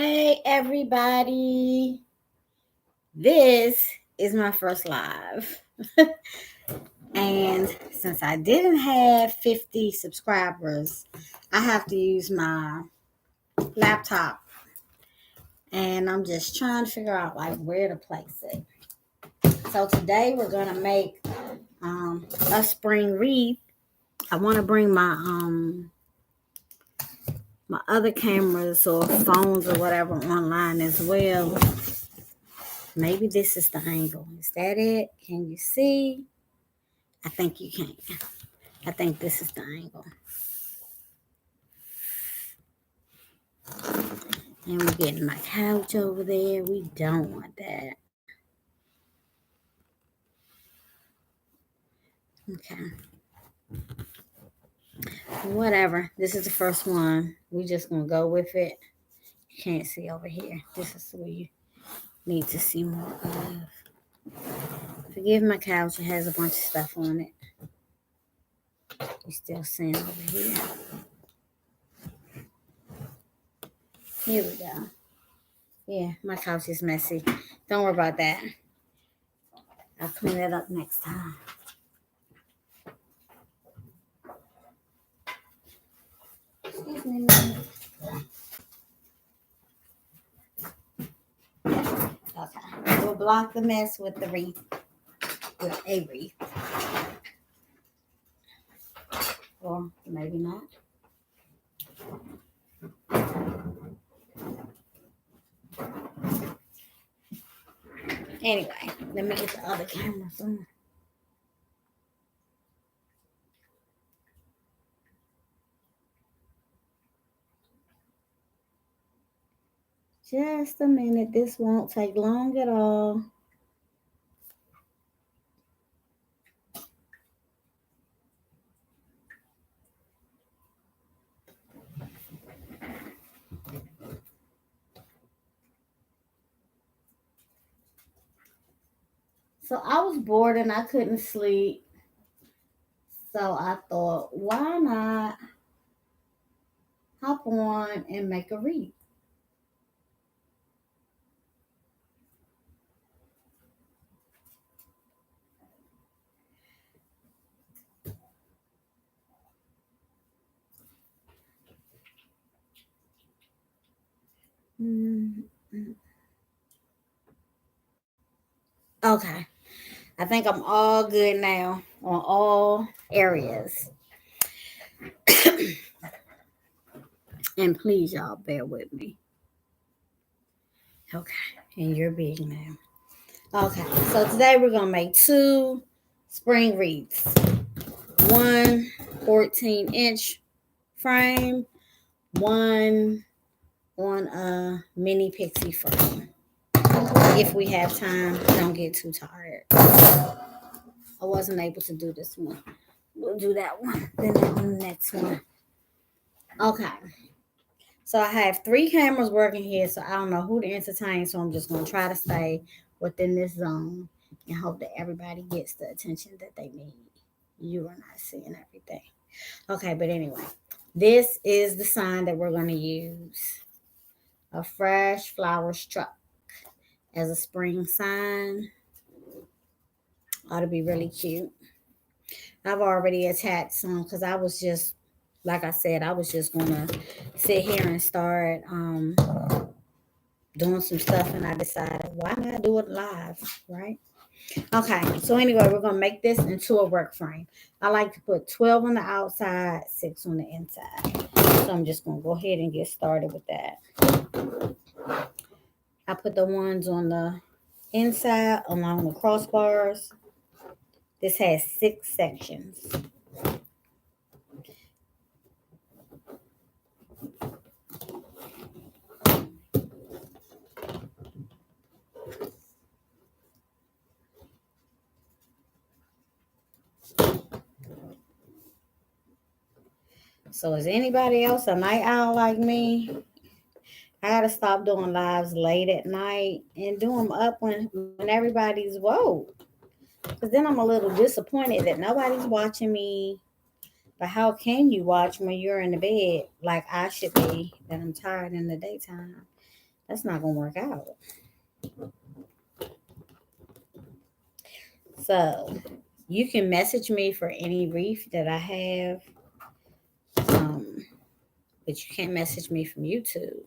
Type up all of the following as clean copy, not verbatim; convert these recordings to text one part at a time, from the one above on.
Hey everybody, this is my first live. And since I didn't have 50 subscribers, I have to use my laptop. And I'm just trying to figure out like where to place it. So today we're gonna make a spring wreath. I want to bring my other cameras or phones or whatever online as well. Maybe this is the angle. Is that it? Can you see? I think you can. I think this is the angle. And we're getting my couch over there. We don't want that. Okay. Whatever. This is the first one. We just gonna go with it. You can't see over here. This is where you need to see more of. Forgive my couch. It has a bunch of stuff on it. You still seeing over here. Here we go. Yeah, my couch is messy. Don't worry about that. I'll clean it up next time. Excuse me. Okay. We'll block the mess with the wreath. With a wreath. Or maybe not. Anyway, let me get the other cameras on. Just a minute. This won't take long at all. So I was bored and I couldn't sleep. So I thought, why not hop on and make a wreath? Okay. I think I'm all good now on all areas. And please, y'all, bear with me. Okay. And you're big now. Okay. So today we're going to make 2 spring wreaths. One 14-inch frame, one on a mini pixie frame. If we have time, don't get too tired. I wasn't able to do this one. We'll do that one, then on the next one. Okay. So I have 3 cameras working here, so I don't know who to entertain, so I'm just going to try to stay within this zone and hope that everybody gets the attention that they need. You are not seeing everything. Okay, but anyway, this is the sign that we're going to use. A fresh flower struck as a spring sign. Ought to be really cute. I've already attached some because I was just, like I said, I was just going to sit here and start doing some stuff, and I decided, why not do it live, right? Okay, so anyway, we're going to make this into a work frame. I like to put 12 on the outside, 6 on the inside. So I'm just going to go ahead and get started with that. I put the ones on the inside along the crossbars. This has 6 sections. So is anybody else a night owl like me? I gotta stop doing lives late at night and do them up when everybody's woke. Because then I'm a little disappointed that nobody's watching me. But how can you watch when you're in the bed like I should be, that I'm tired in the daytime? That's not going to work out. So you can message me for any wreath that I have. But you can't message me from YouTube.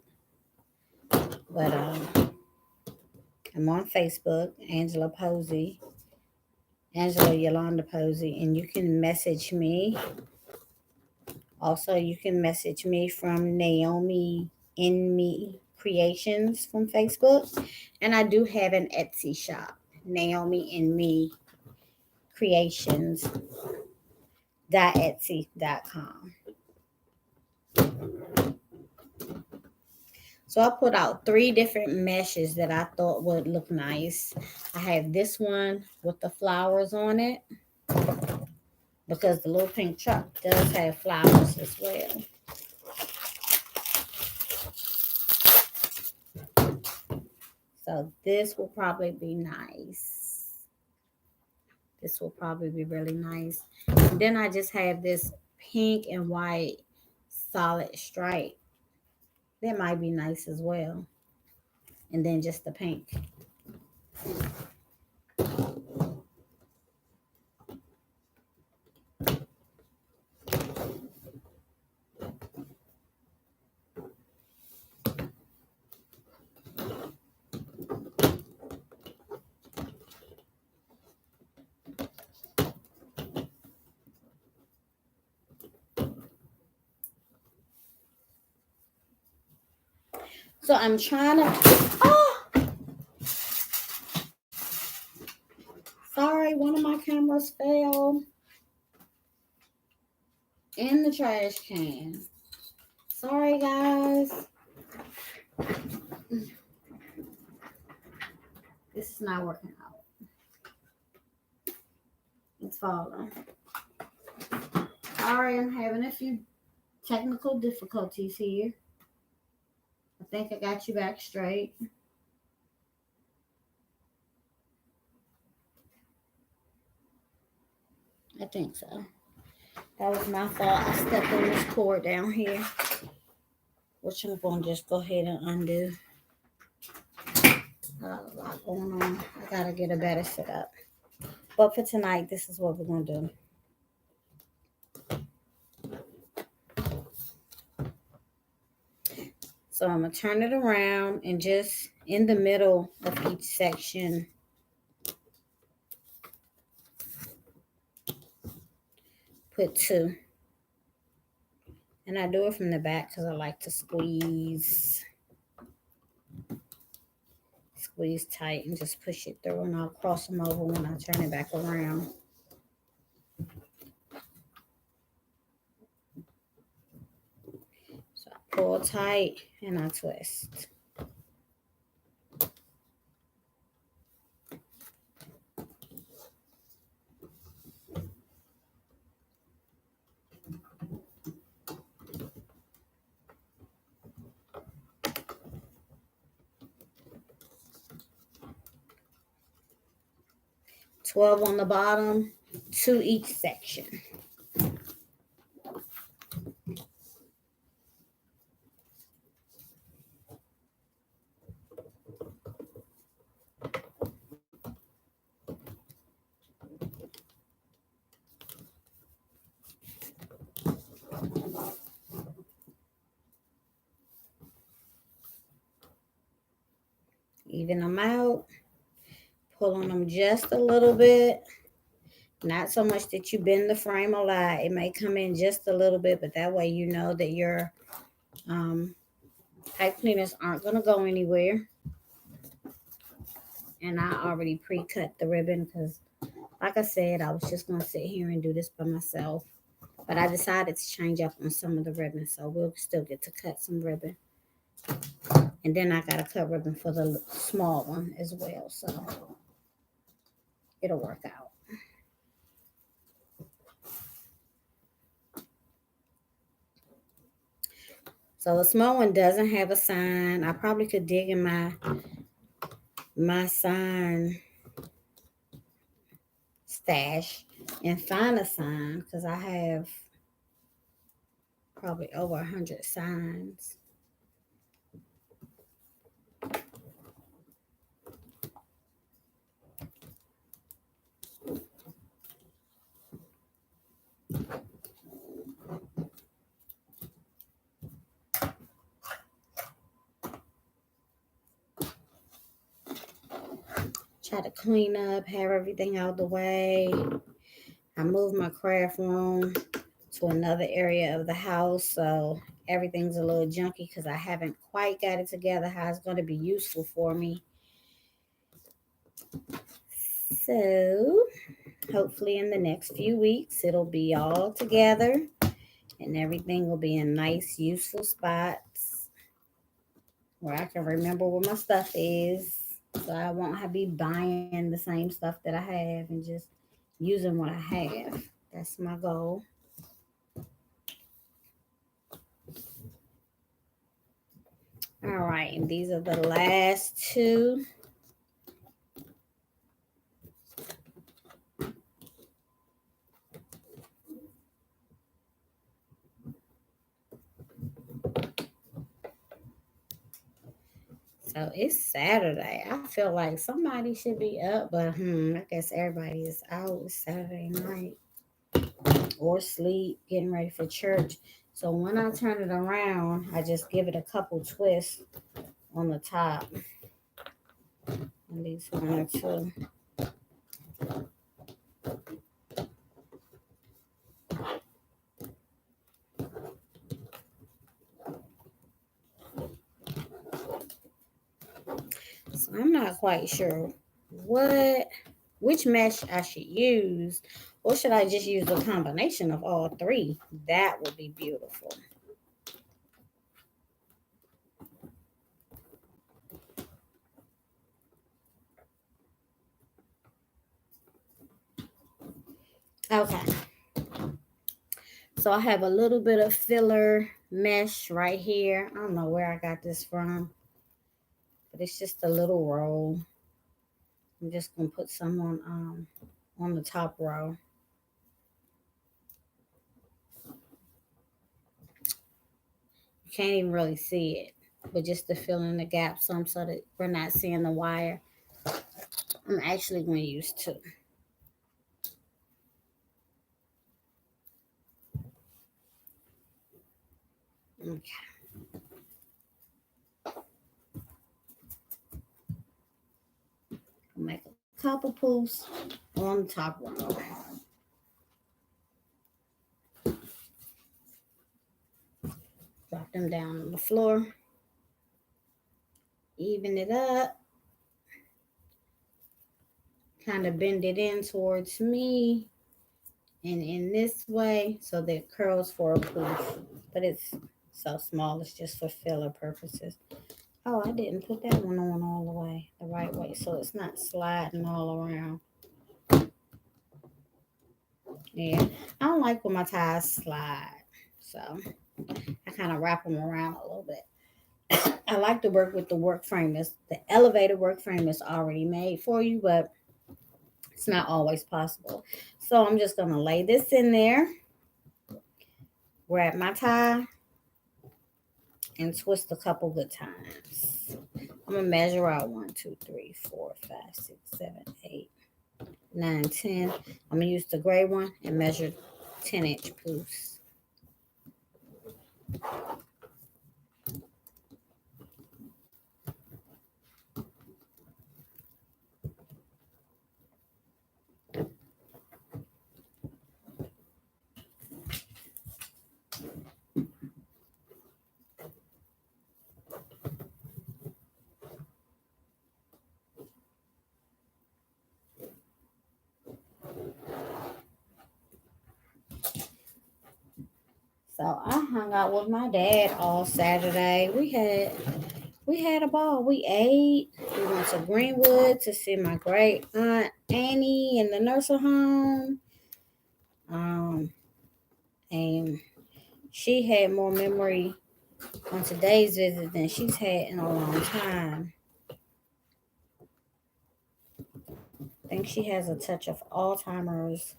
But I'm on Facebook, Angela Yolanda Posey, and you can message me. Also, you can message me from Naomi in Me Creations from Facebook. And I do have an Etsy shop, Naomi in Me Creations Etsy.com. So I put out 3 different meshes that I thought would look nice. I have this one with the flowers on it because the little pink truck does have flowers as well. So this will probably be nice. This will probably be really nice. And then I just have this pink and white solid stripe. That might be nice as well. And then just the pink. So I'm trying to. Oh! Sorry, one of my cameras fell in the trash can. Sorry, guys. This is not working out. It's falling. Sorry, I'm having a few technical difficulties here. I think I got you back straight. I think so. That was my fault. I stepped on this cord down here, which I'm going to just go ahead and undo. A lot going on. I got to get a better setup. But for tonight, this is what we're going to do. So I'm going to turn it around and just in the middle of each section, put 2. And I do it from the back because I like to squeeze tight and just push it through, and I'll cross them over when I turn it back around. So I pull tight and I twist. $12 on the bottom, 2 each section. Even them out, pulling them just a little bit. Not so much that you bend the frame a lot. It may come in just a little bit, but that way you know that your pipe cleaners aren't going to go anywhere. And I already pre-cut the ribbon because, like I said, I was just going to sit here and do this by myself. But I decided to change up on some of the ribbon, so we'll still get to cut some ribbon. And then I got to cut ribbon for the small one as well, so it'll work out. So the small one doesn't have a sign. I probably could dig in my sign stash and find a sign because I have probably over 100 signs. Try to clean up, have everything out the way. I moved my craft room to another area of the house, so everything's a little junky because I haven't quite got it together how it's going to be useful for me. So hopefully in the next few weeks it'll be all together and everything will be in nice, useful spots where I can remember where my stuff is. So I won't have be buying the same stuff that I have and just using what I have. That's my goal. All right, and these are the last two. So it's Saturday. I feel like somebody should be up, but I guess everybody is out. It's Saturday night or sleep, getting ready for church. So when I turn it around, I just give it a couple twists on the top. At least one or two. So I'm not quite sure what which mesh I should use, or should I just use a combination of all three? That would be beautiful. Okay, so I have a little bit of filler mesh right here. I don't know where I got this from, but it's just a little roll. I'm just gonna put some on the top row. You can't even really see it, but just to fill in the gap some so that we're not seeing the wire. I'm actually going to use two. Okay. Make a couple poofs on the top row. Drop them down on the floor. Even it up. Kind of bend it in towards me. And in this way so that it curls for a poof. But it's so small, it's just for filler purposes. Oh, I didn't put that one on all the way, the right way, so it's not sliding all around. Yeah, I don't like when my ties slide, so I kind of wrap them around a little bit. I like to work with the work frame. The elevator work frame is already made for you, but it's not always possible. So I'm just gonna lay this in there, wrap my tie, and twist a couple good times. I'm gonna measure out 1, 2, 3, 4, 5, 6, 7, 8, 9, 10. I'm gonna use the gray one and measure 10-inch poofs. So I hung out with my dad all Saturday. We had a ball. We ate. We went to Greenwood to see my great aunt Annie in the nursing home. Um, and she had more memory on today's visit than she's had in a long time. I think she has a touch of Alzheimer's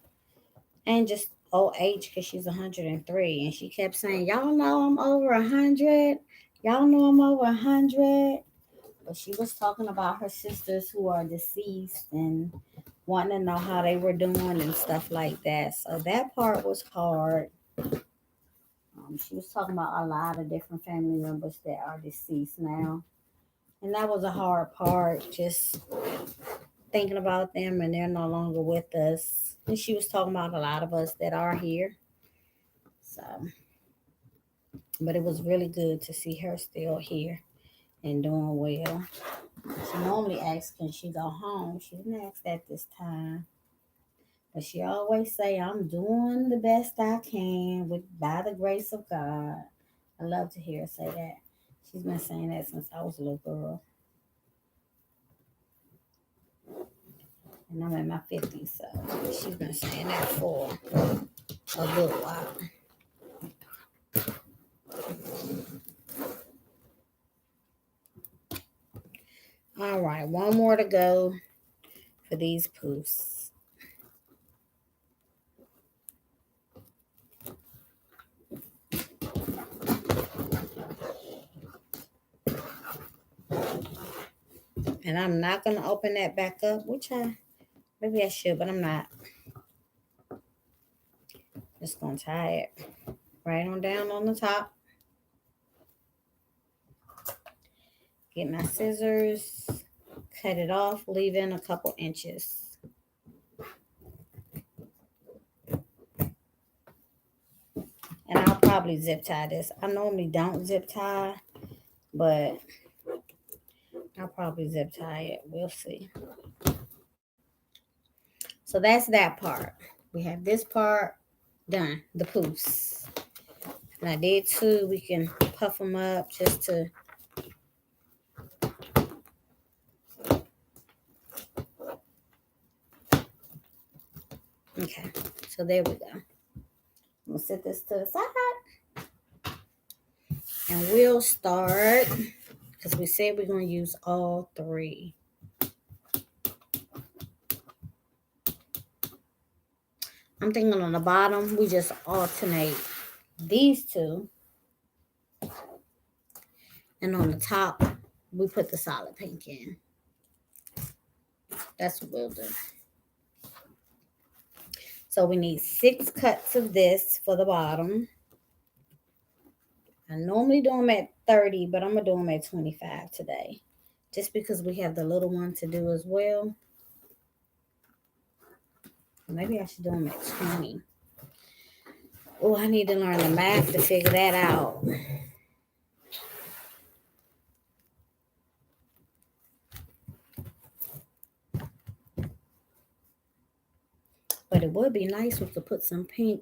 and just old age because she's 103. And she kept saying, "Y'all know I'm over 100. Y'all know I'm over 100." But she was talking about her sisters who are deceased and wanting to know how they were doing and stuff like that. So that part was hard. She was talking about a lot of different family members that are deceased now. And that was a hard part, just thinking about them and they're no longer with us. And she was talking about a lot of us that are here. So, but it was really good to see her still here and doing well. She normally asks, can she go home? She didn't ask that this time. But she always say, I'm doing the best I can with by the grace of God. I love to hear her say that. She's been saying that since I was a little girl. And I'm in my 50s, so she's been saying that for a good while. All right, one more to go for these poofs. And I'm not going to open that back up, which maybe I should, but I'm not. Just going to tie it right on down on the top. Get my scissors, cut it off, leaving a couple inches. And I'll probably zip tie this. I normally don't zip tie, but I'll probably zip tie it. We'll see. So that's that part. We have this part done, the poofs. And I did two. We can puff them up just to okay. So there we go. I'm gonna set this to the side. And we'll start because we said we're gonna use all three. I'm thinking on the bottom, we just alternate these two. And on the top, we put the solid pink in. That's what we'll do. So we need 6 cuts of this for the bottom. I normally do them at 30, but I'm going to do them at 25 today. Just because we have the little one to do as well. Maybe I should do them at 20. Oh, I need to learn the math to figure that out. But it would be nice if we could put some pink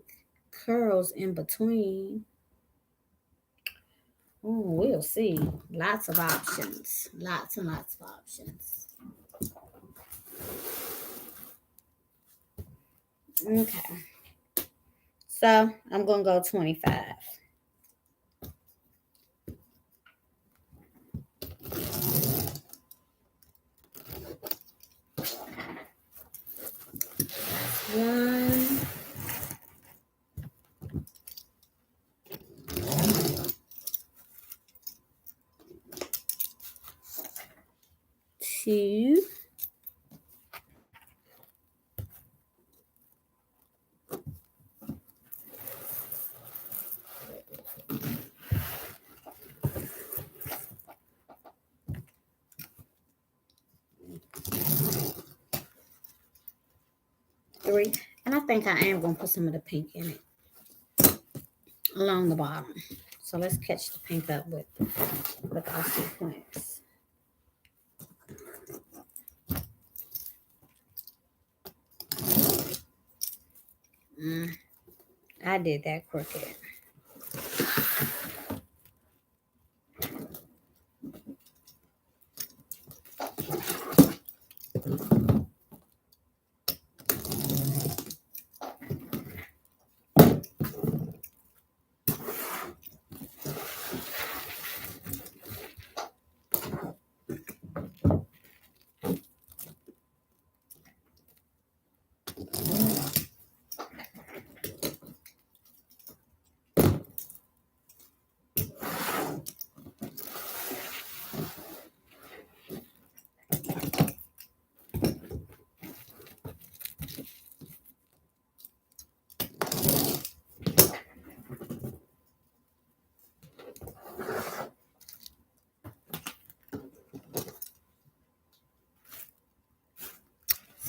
curls in between. Oh, we'll see. Lots of options. Lots and lots of options. Okay. So I'm going to go 25. One. Two. 3. And I think I am going to put some of the pink in it along the bottom. So let's catch the pink up with our sequence. I did that crooked.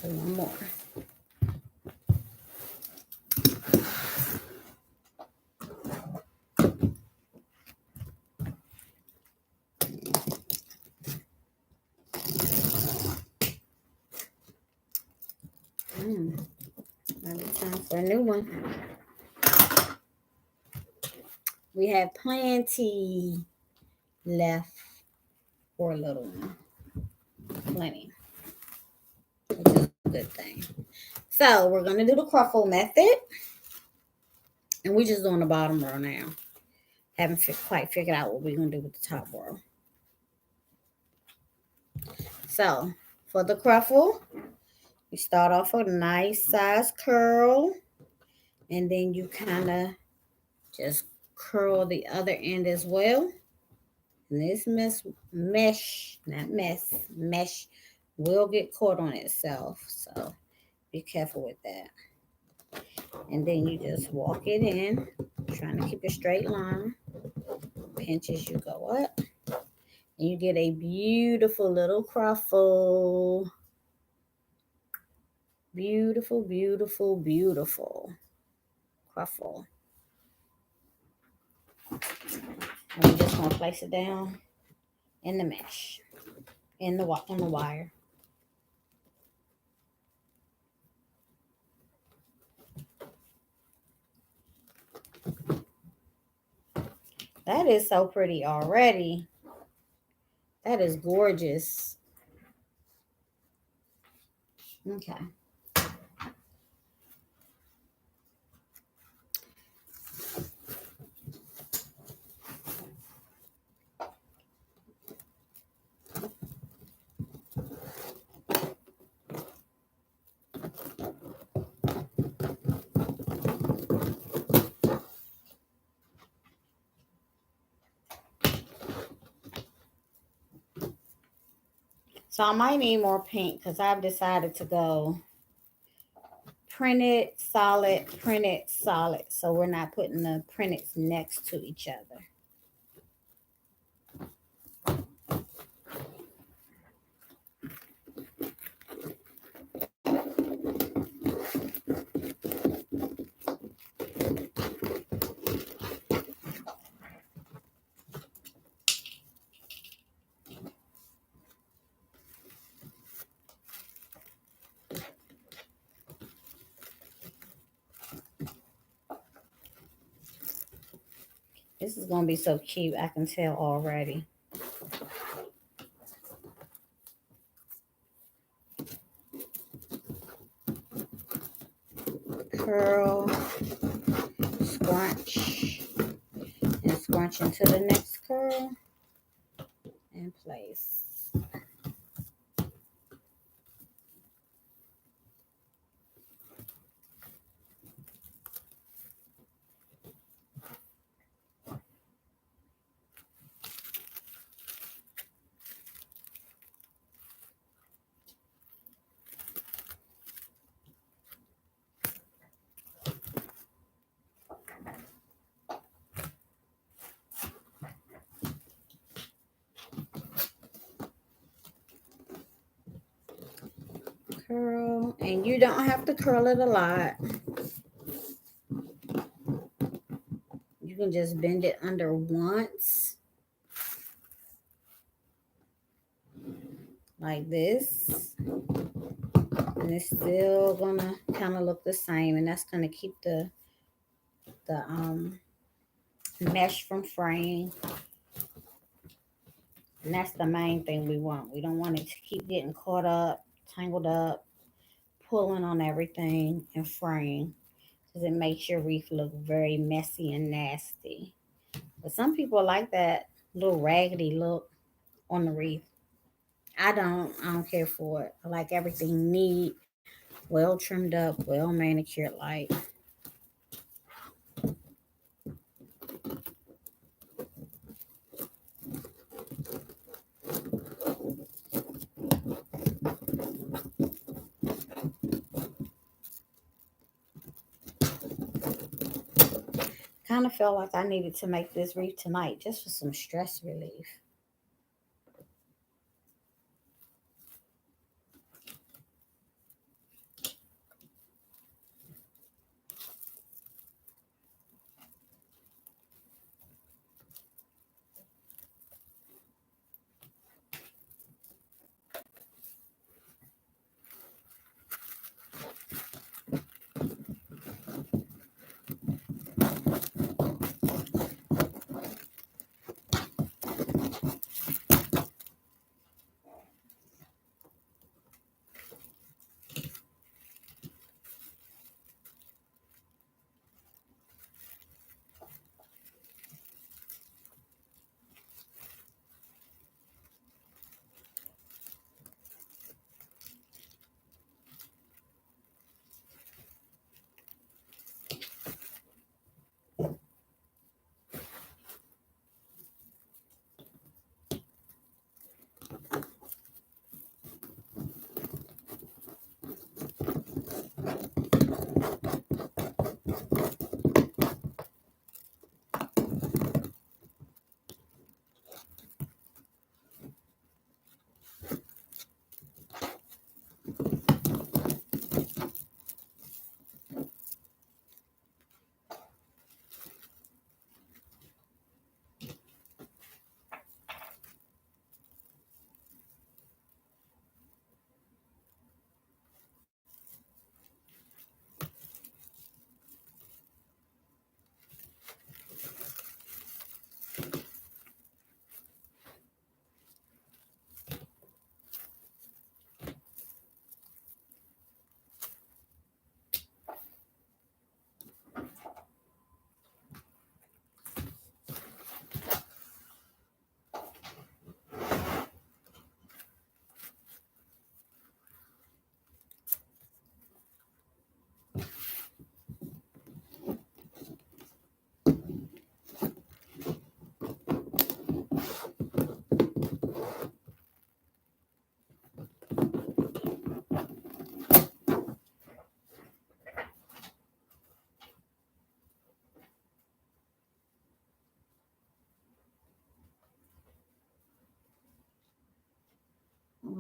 So one more. Now it's time for a new one. We have plenty left for a little one. Plenty. Which is a good thing. So we're going to do the cruffle method. And we're just doing the bottom row now. Haven't quite figured out what we're going to do with the top row. So for the cruffle, you start off with a nice size curl. And then you kind of just curl the other end as well. And this mesh will get caught on itself. So be careful with that. And then you just walk it in, trying to keep a straight line. Pinch as you go up. And you get a beautiful little cruffle. Beautiful, beautiful, beautiful cruffle. And we're just going to place it down in the mesh, on the wire. That is so pretty already. That is gorgeous. Okay. So I might need more pink because I've decided to go printed, solid, printed, solid. So we're not putting the printeds next to each other. This is going to be so cute. I can tell already. Curl, scrunch, and scrunch into the next curl, and place. Curl, and you don't have to curl it a lot. You can just bend it under once, like this, and it's still gonna kind of look the same, and that's gonna keep the mesh from fraying. And that's the main thing we want. We don't want it to keep getting caught up, tangled up, pulling on everything and fraying, because it makes your wreath look very messy and nasty. But some people like that little raggedy look on the wreath. I don't care for it. I like everything neat, well trimmed up, well manicured like. Kind of felt like I needed to make this wreath tonight just for some stress relief.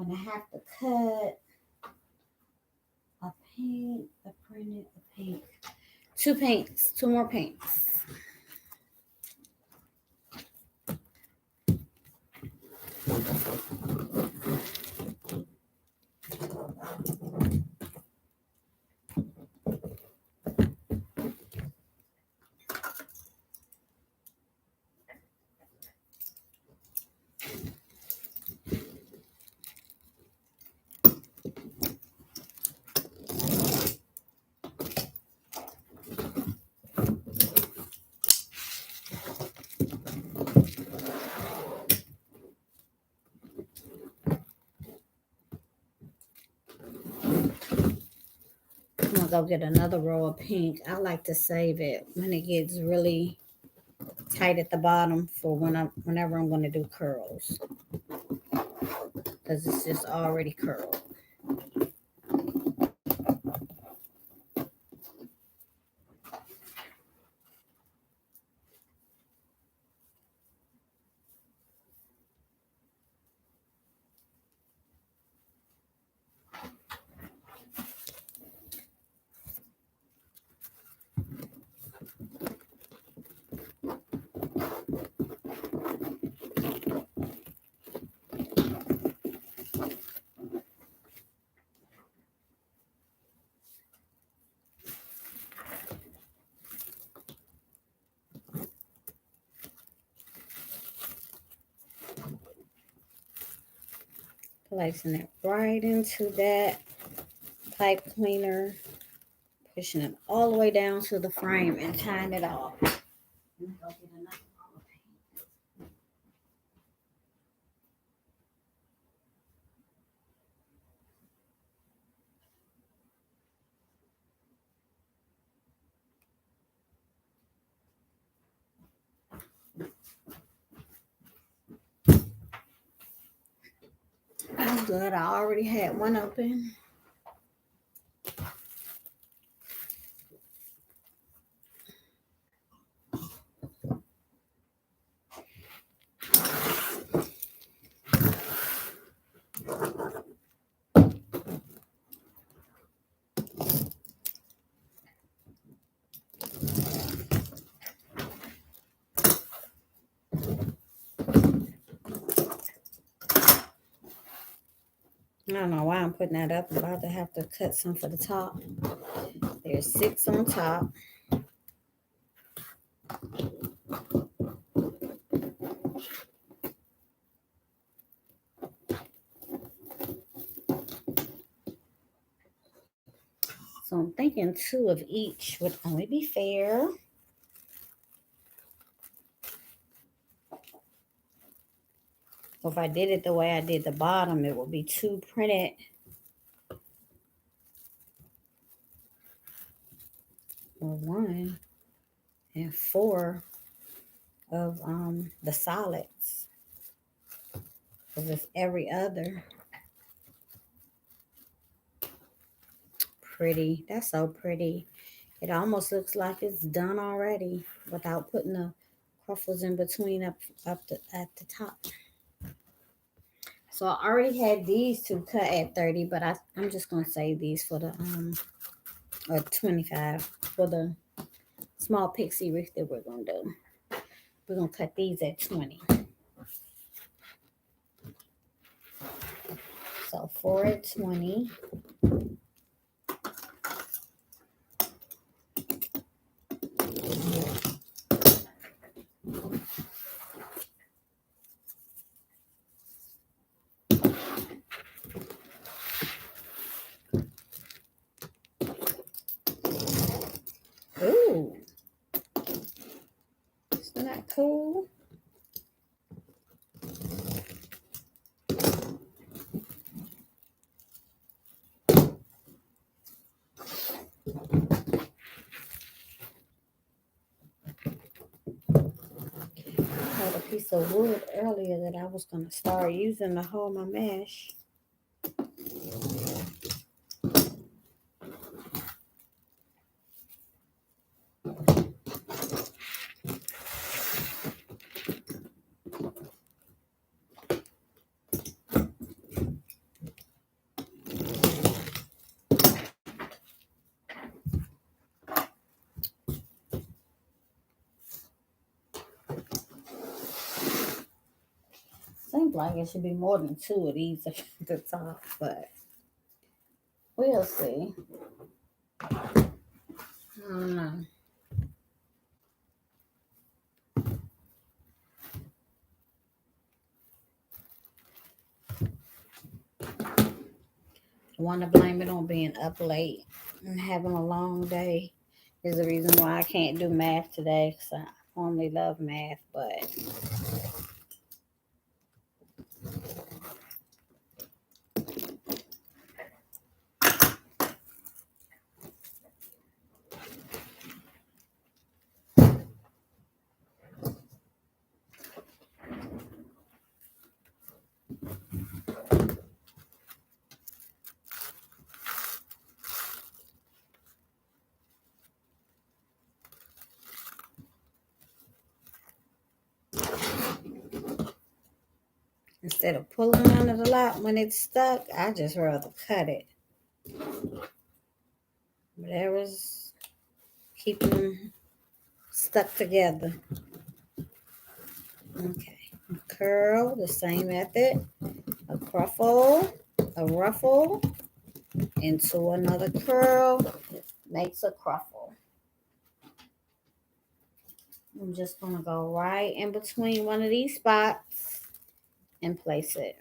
going to have to cut a pink, a printed, a pink. Two pinks, two more pinks. I'm gonna go get another row of pink. I like to save it when it gets really tight at the bottom for whenever I'm gonna do curls, because it's just already curled. Placing it right into that pipe cleaner, pushing it all the way down to the frame and tying it off. Let me go get another roll of paint. That's good. I already had one open. I don't know why I'm putting that up. I'm about to have to cut some for the top. There's 6 on top. So I'm thinking 2 of each would only be fair. So if I did it the way I did the bottom, it would be 2 printed. Or 1 and 4 of the solids. Because it's every other. Pretty. That's so pretty. It almost looks like it's done already without putting the ruffles in between up at the top. So I already had these 2 cut at 30, but I'm just gonna save these for the or 25 for the small pixie wreath that we're gonna do. We're gonna cut these at 20. So 4 at 20. Ooh, isn't that cool? I had a piece of wood earlier that I was gonna start using to hold my mesh. Seems like it should be more than 2 of these at the top, but we'll see. I don't know. I want to blame it on being up late and having a long day is the reason why I can't do math today because I normally love math, but instead of pulling on it a lot when it's stuck, I just rather cut it. Whatever's keeping them stuck together. Okay. Curl, the same method. A ruffle into another curl makes a cruffle. I'm just going to go right in between one of these spots and place it.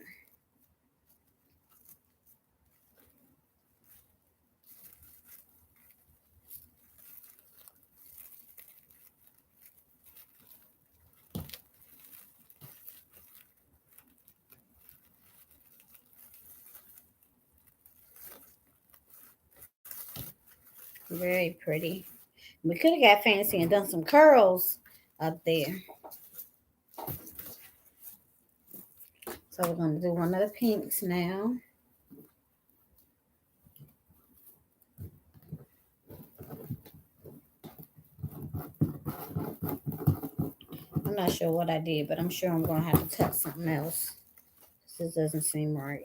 Very pretty. We could have got fancy and done some curls up there. So we're going to do one of the pinks now. I'm not sure what I did, but I'm sure I'm going to have to touch something else. This doesn't seem right.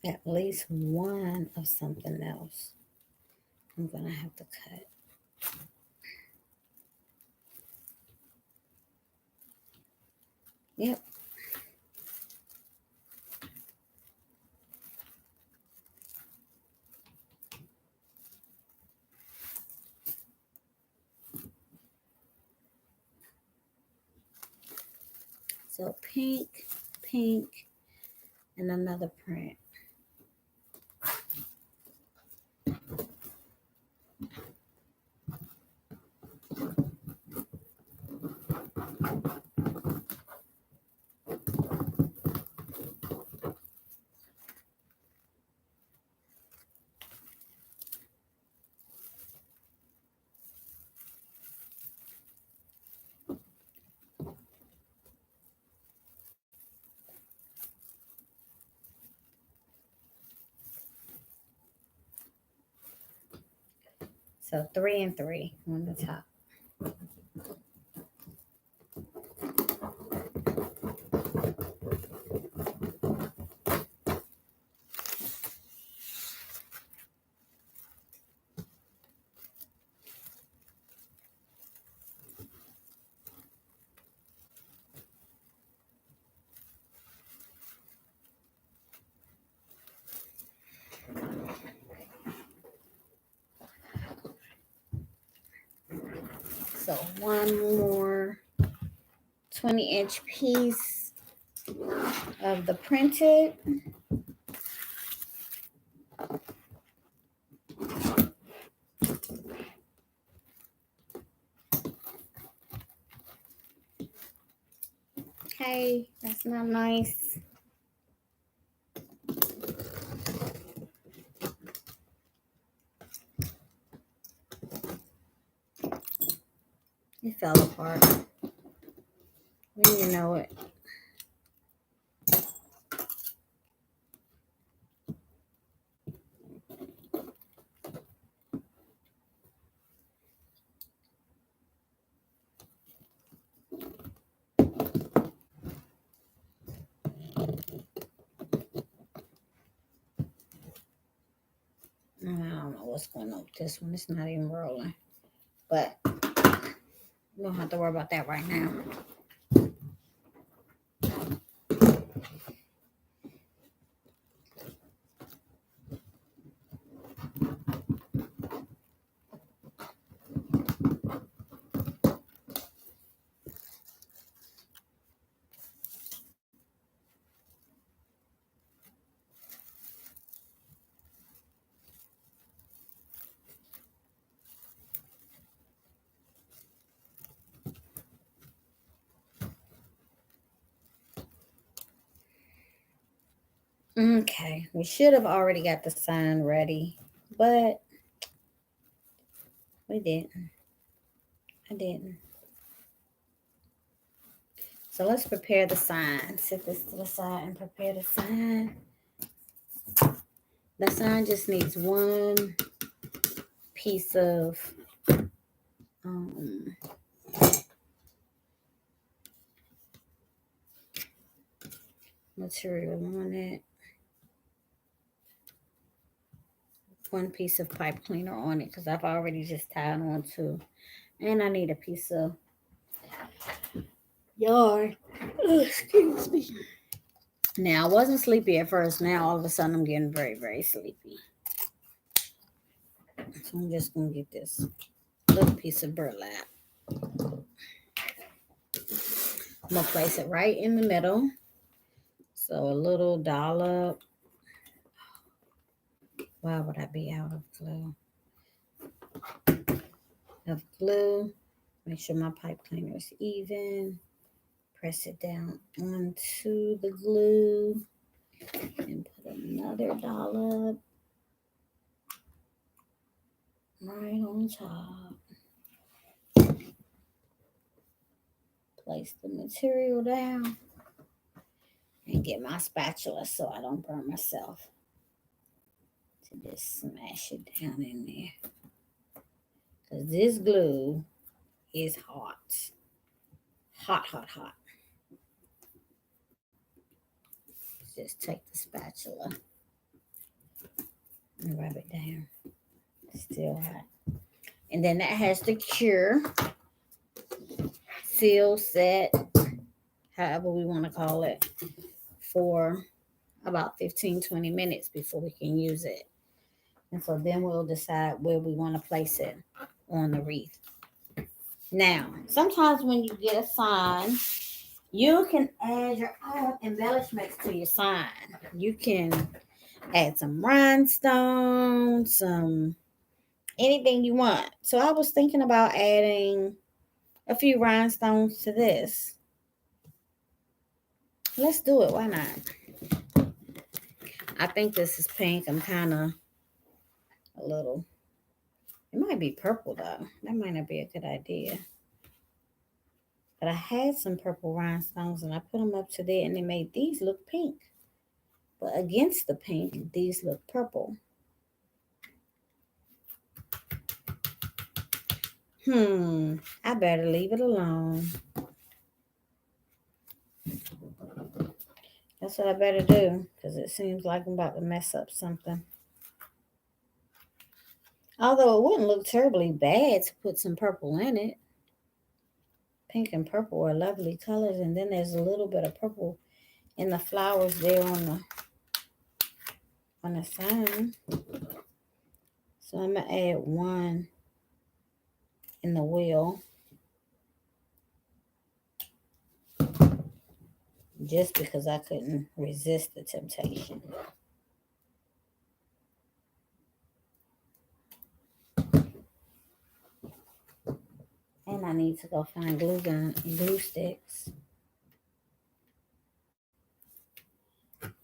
At least one of something else I'm going to have to cut. Yep. So pink, and another print. So 3 and 3 on the top. So one more 20-inch piece of the printed. Okay, that's not nice. It fell apart. When you know it. I don't know what's going on with this one. It's not even rolling. But we don't have to worry about that right now. Okay, we should have already got the sign ready, but we didn't. I didn't. So let's prepare the sign. Set this to the side and prepare the sign. The sign just needs one piece of um, material on it. One piece of pipe cleaner on it because I've already just tied on two. And I need a piece of yarn. Excuse me. Now, I wasn't sleepy at first. Now, all of a sudden, I'm getting very, very sleepy. So I'm just going to get this little piece of burlap. I'm going to place it right in the middle. So a little dollop. Why would I be out of glue? Of glue. Make sure my pipe cleaner is even. Press it down onto the glue. And put another dollop right on top. Place the material down. And get my spatula so I don't burn myself. To just smash it down in there. Because this glue is hot. Hot, hot, hot. Just take the spatula and rub it down. Still hot. And then that has to cure, seal, set, however we want to call it, for about 15-20 minutes before we can use it. And so then we'll decide where we want to place it on the wreath. Now, sometimes when you get a sign, you can add your own embellishments to your sign. You can add some rhinestones, some anything you want. So I was thinking about adding a few rhinestones to this. Let's do it. Why not? I think this is pink. I'm kind of a little. It might be purple though. That might not be a good idea. But I had some purple rhinestones and I put them up to there and they made these look pink. But against the pink, these look purple. I better leave it alone. That's what I better do because it seems like I'm about to mess up something. Although it wouldn't look terribly bad to put some purple in it. Pink and purple are lovely colors. And then there's a little bit of purple in the flowers there on the sign. So I'm going to add one in the wheel. Just because I couldn't resist the temptation. And I need to go find glue sticks.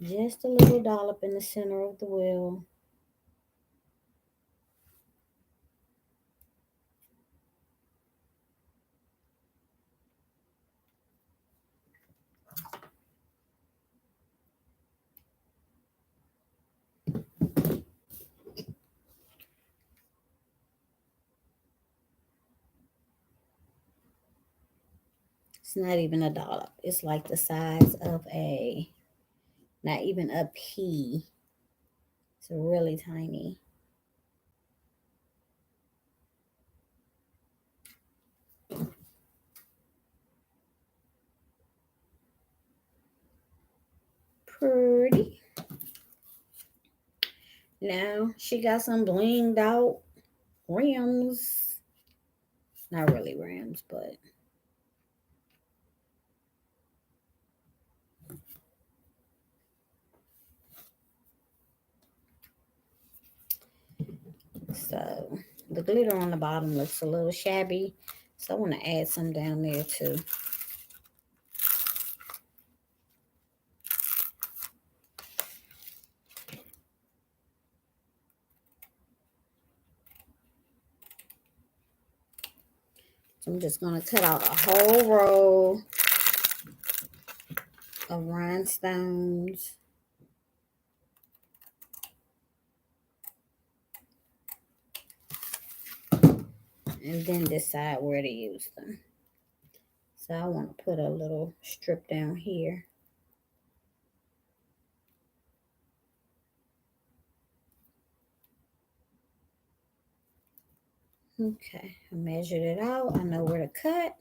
Just a little dollop in the center of the wheel. It's not even a dollop. It's like the size of not even a pea. It's really tiny. Pretty. Now she got some blinged out rims. Not really rims, but so the glitter on the bottom looks a little shabby. So I want to add some down there too. So I'm just going to cut out a whole row of rhinestones. And then decide where to use them. So I want to put a little strip down here. Okay, I measured it out. I know where to cut.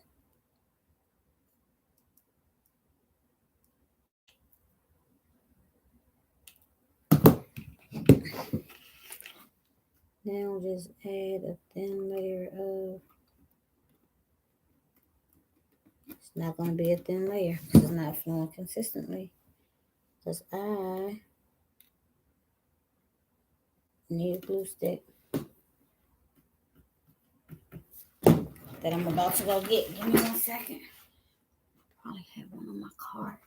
Now just add a thin layer of, it's not going to be a thin layer because it's not flowing consistently. Because I need a glue stick that I'm about to go get. Give me 1 second. Probably have one on my cart.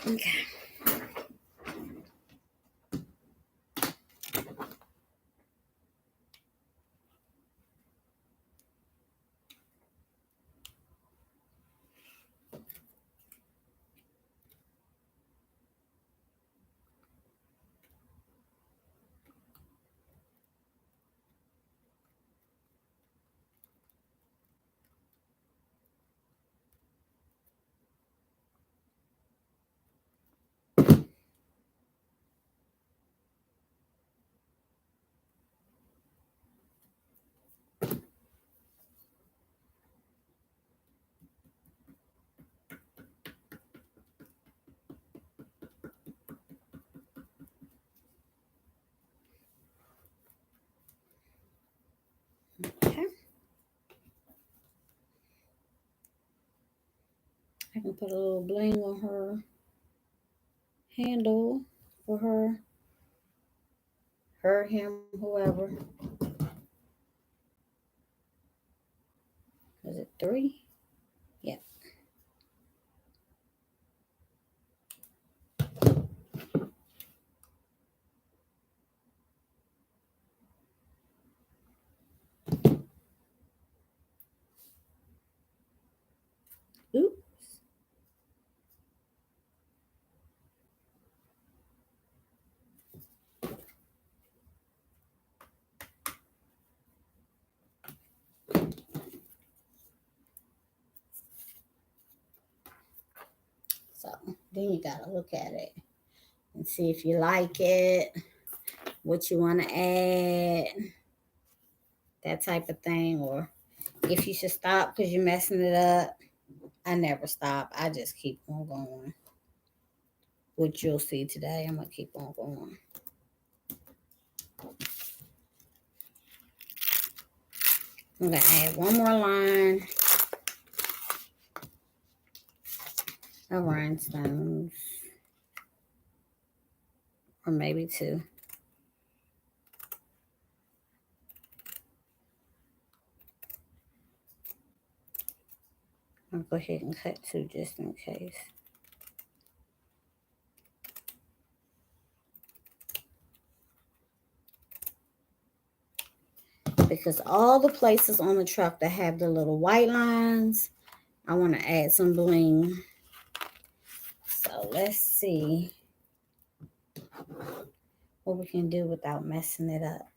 Okay. Okay. I can put a little bling on her handle for her, him, whoever. Is it 3? Yep. Oops. So then you gotta look at it and see if you like it, what you want to add, that type of thing, or if you should stop because you're messing it up. I never stop. I just keep on going. What you'll see today, I'm gonna keep on going. I'm gonna add one more line of rhinestones, or maybe 2. I'll go ahead and cut 2 just in case. because all the places on the truck that have the little white lines, I want to add some bling. So let's see what we can do without messing it up.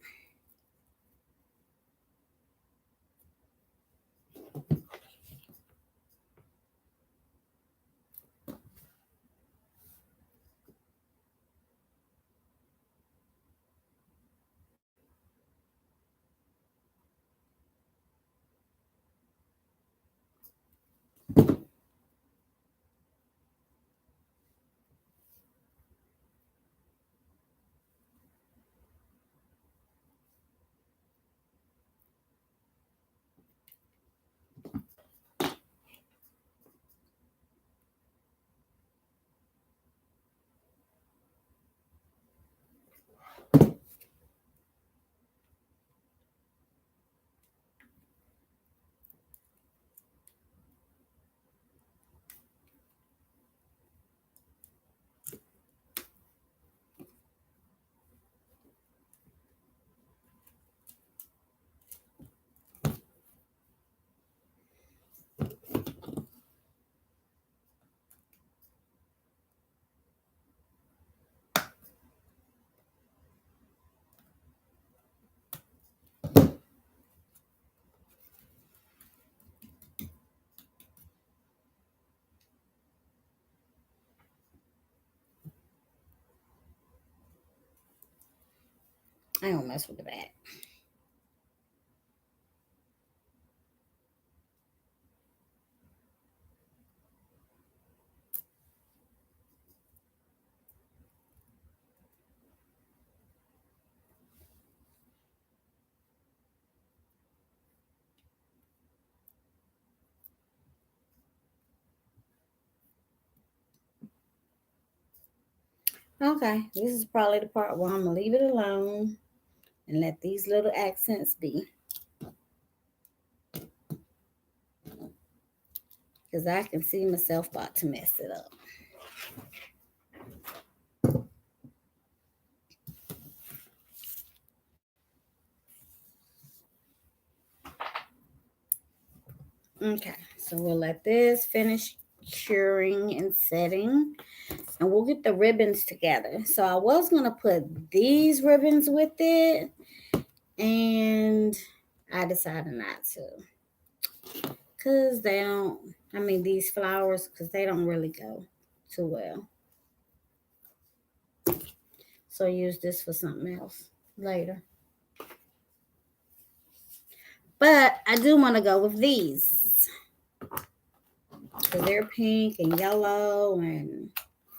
I don't mess with the back. Okay, this is probably the part where I'm going to leave it alone and let these little accents be. Because I can see myself about to mess it up. Okay, so we'll let this finish curing and setting. And we'll get the ribbons together. So I was going to put these ribbons with it. And I decided not to. Because they don't, these flowers, because they don't really go too well. So use this for something else later. But I do want to go with these. Because they're pink and yellow and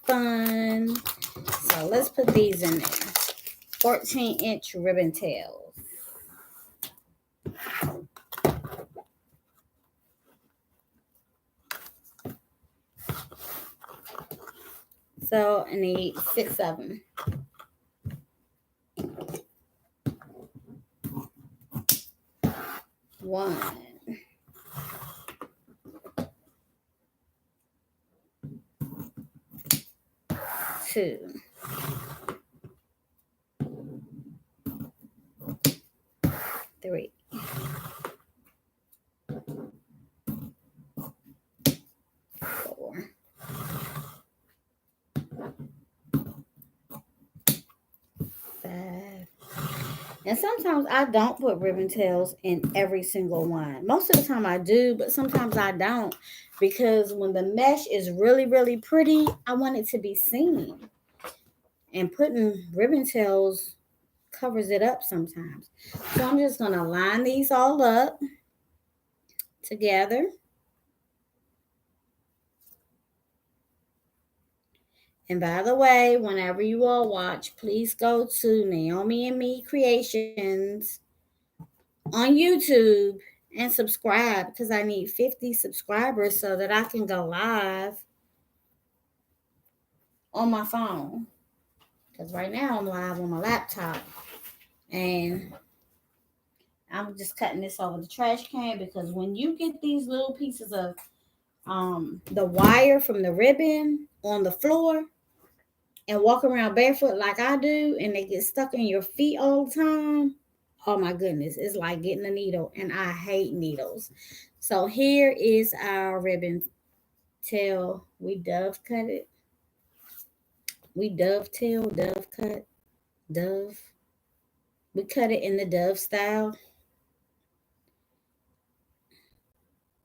fun. So let's put these in there. 14-inch ribbon tails. So I need 6 of them. 1, 2, 3, 4, 5. And sometimes I don't put ribbon tails in every single one. Most of the time I do, but sometimes I don't. Because when the mesh is really, really pretty, I want it to be seen. And putting ribbon tails covers it up sometimes. So I'm just going to line these all up together. And by the way, whenever you all watch, please go to Naomi and Me Creations on YouTube and subscribe, because I need 50 subscribers so that I can go live on my phone. Because right now I'm live on my laptop. And I'm just cutting this over the trash can, because when you get these little pieces of the wire from the ribbon on the floor and walk around barefoot like I do, and they get stuck in your feet all the time, Oh my goodness, it's like getting a needle, and I hate needles. So here is our ribbon tail. We dove cut it. We dovetail, dove cut, dove. We cut it in the dove style.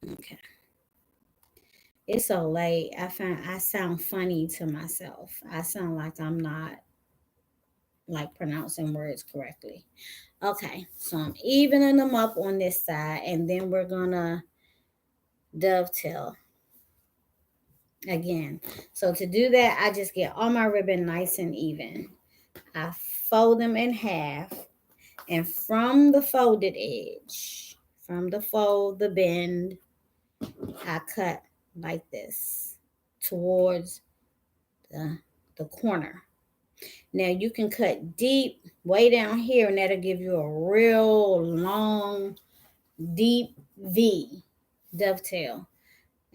Okay. It's so late. I find I sound funny to myself. I sound like I'm not like pronouncing words correctly. Okay, so I'm evening them up on this side, and then we're gonna dovetail again. So to do that, I just get all my ribbon nice and even. I fold them in half, and from the folded edge, from the fold, the bend, I cut like this towards the, the corner. Now you can cut deep way down here, and that'll give you a real long, deep V dovetail.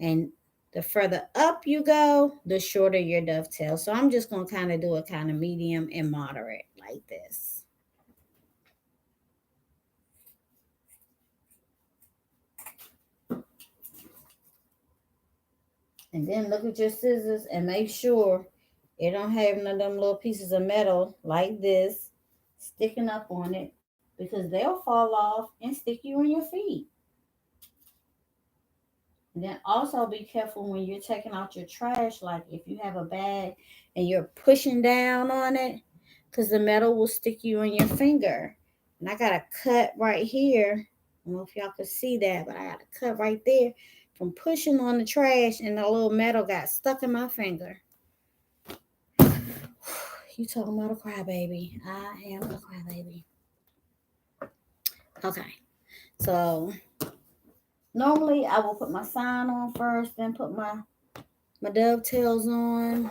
And the further up you go, the shorter your dovetail. So I'm just going to kind of do a kind of medium and moderate like this. And then look at your scissors and make sure it don't have none of them little pieces of metal like this sticking up on it, because they'll fall off and stick you in your feet. And then also be careful when you're taking out your trash, like if you have a bag and you're pushing down on it, because the metal will stick you in your finger. And I got a cut right here. I don't know if y'all could see that, but I got a cut right there from pushing on the trash, and the little metal got stuck in my finger. You talking about a crybaby. I am a crybaby. Okay. So normally I will put my sign on first, then put my dovetails on.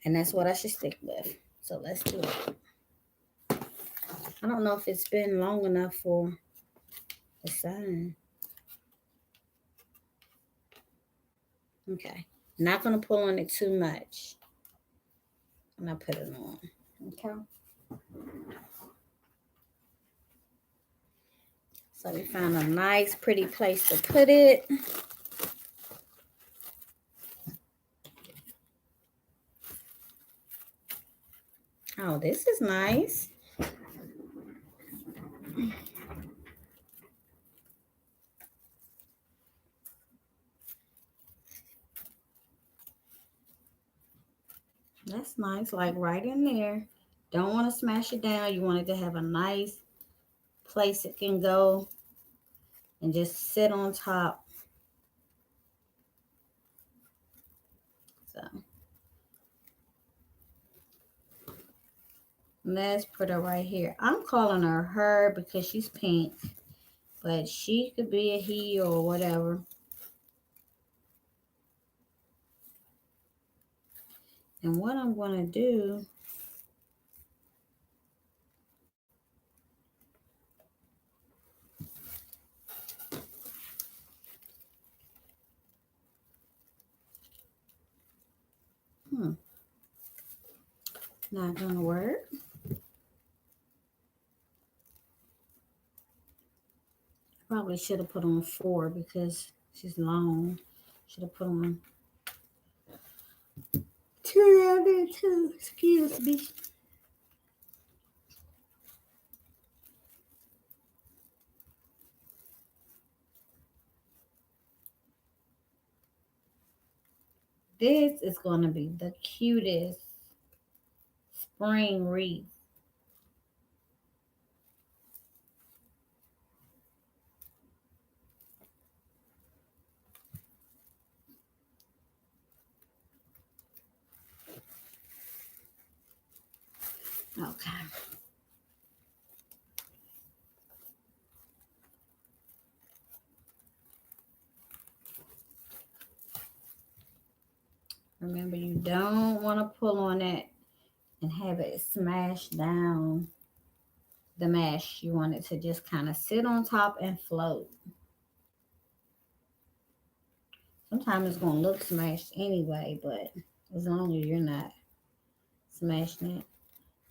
And that's what I should stick with. So let's do it. I don't know if it's been long enough for the sign. Okay. Not going to pull on it too much when I put it on. Okay. So we found a nice, pretty place to put it. Oh, this is nice. That's nice, like right in there. Don't want to smash it down. You want it to have a nice place it can go and just sit on top. So let's put her right here. I'm calling her her because she's pink, but she could be a he or whatever. And what I'm going to do, not going to work. Probably should have put on 4 because she's long. Should have put on 2 down there too. Excuse me. This is going to be the cutest spring wreath. Okay. Remember, you don't want to pull on it and have it smash down the mesh. You want it to just kind of sit on top and float. Sometimes it's going to look smashed anyway, but as long as you're not smashing it.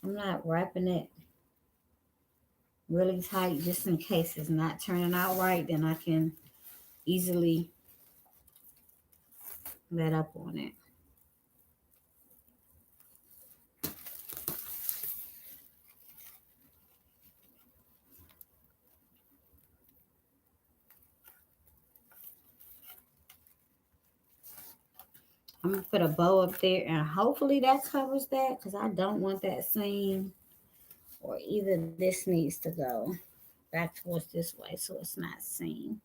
I'm not wrapping it really tight just in case it's not turning out right. Then I can easily let up on it. I'm going to put a bow up there and hopefully that covers that because I don't want that seam, or either this needs to go back towards this way so it's not seen.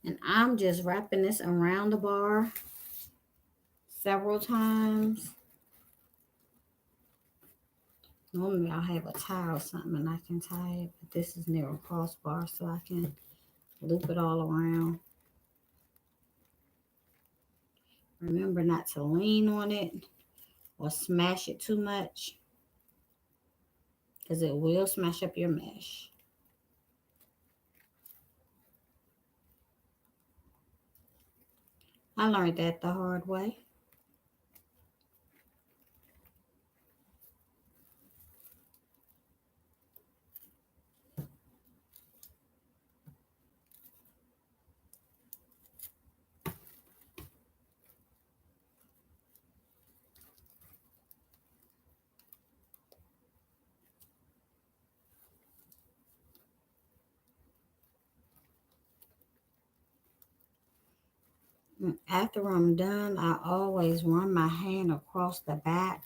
And I'm just wrapping this around the bar several times. Normally I'll have a tie or something and I can tie it, but this is near a crossbar so I can loop it all around. Remember not to lean on it or smash it too much because it will smash up your mesh. I learned that the hard way. After I'm done, I always run my hand across the back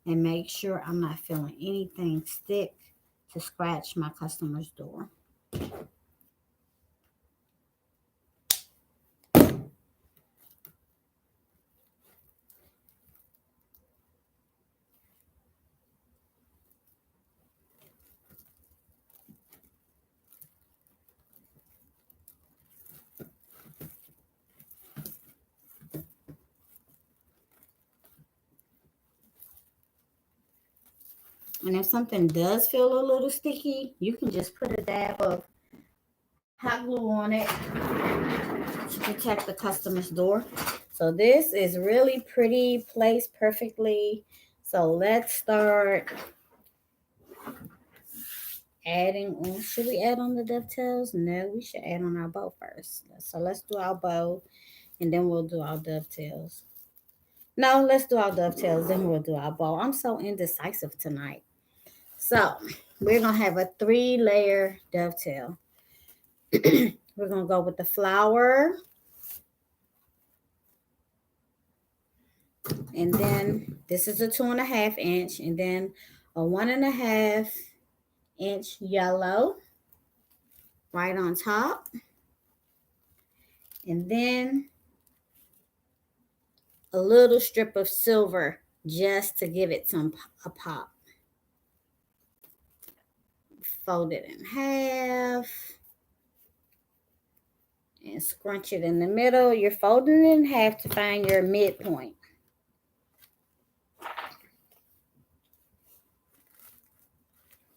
and make sure I'm not feeling anything stick to scratch my customer's door. And if something does feel a little sticky, you can just put a dab of hot glue on it to protect the customer's door. So this is really pretty, placed perfectly. So let's start adding on. Should we add on the dovetails? No, we should add on our bow first. So let's do our bow and then we'll do our dovetails. No, let's do our dovetails, then we'll do our bow. I'm so indecisive tonight. So we're going to have a 3-layer dovetail. We're going to go with the flower. And then this is a 2.5 inch. And then a 1.5 inch yellow right on top. And then a little strip of silver just to give it a pop. Fold it in half. And scrunch it in the middle. You're folding it in half to find your midpoint.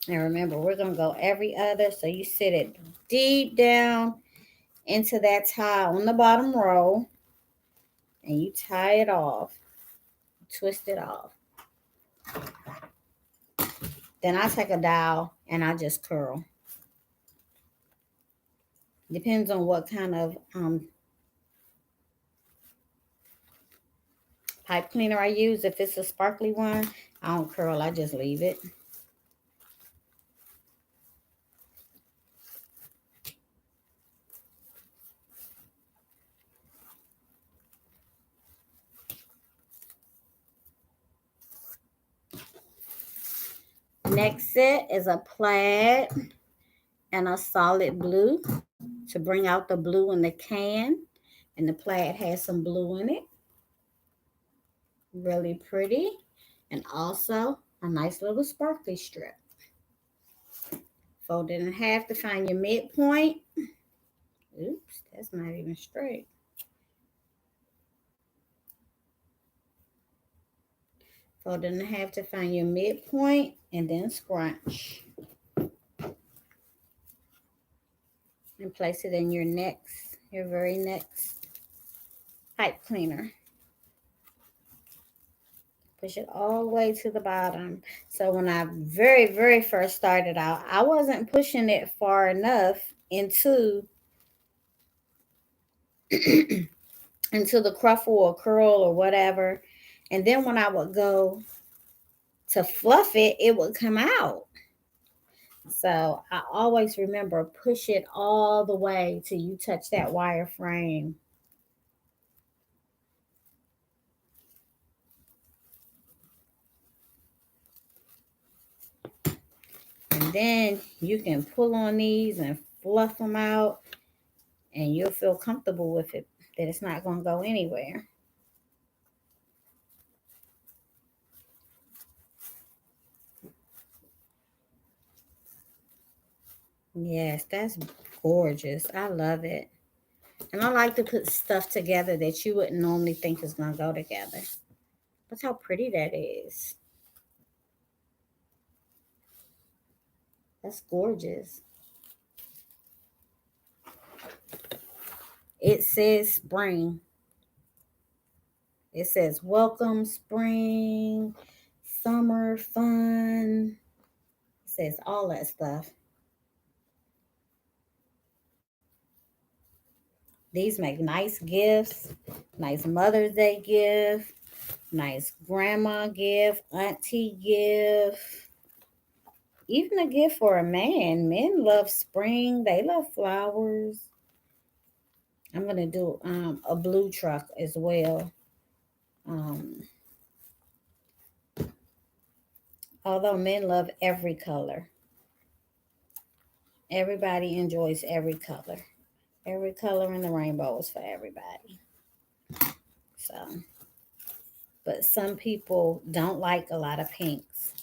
And remember, we're going to go every other. So you sit it deep down into that tie on the bottom row. And you tie it off. Twist it off. Then I take a dowel and I just curl. Depends on what kind of pipe cleaner I use. If it's a sparkly one, I don't curl. I just leave it. Next set is a plaid and a solid blue to bring out the blue in the can. And the plaid has some blue in it. Really pretty. And also a nice little sparkly strip. Fold it in half to find your midpoint. Oops, that's not even straight. Fold it in half to find your midpoint and then scrunch. and place it in your very next pipe cleaner. Push it all the way to the bottom. So when I very first started out, I wasn't pushing it far enough into into the cruffle or curl or whatever. And then when I would go to fluff it, it would come out. So I always remember push it all the way till you touch that wire frame. And then you can pull on these and fluff them out, and you'll feel comfortable with it, that it's not going to go anywhere. Yes, that's gorgeous. I love it. And I like to put stuff together that you wouldn't normally think is going to go together. Look how pretty that is. That's gorgeous. It says spring. It says welcome spring, summer fun. It says all that stuff. These make nice gifts, nice Mother's Day gift, nice grandma gift, auntie gift, even a gift for a man. Men love spring, they love flowers. I'm gonna do a blue truck as well. Um, although men love every color, everybody enjoys every color. Every color in the rainbow is for everybody. So, but some people don't like a lot of pinks.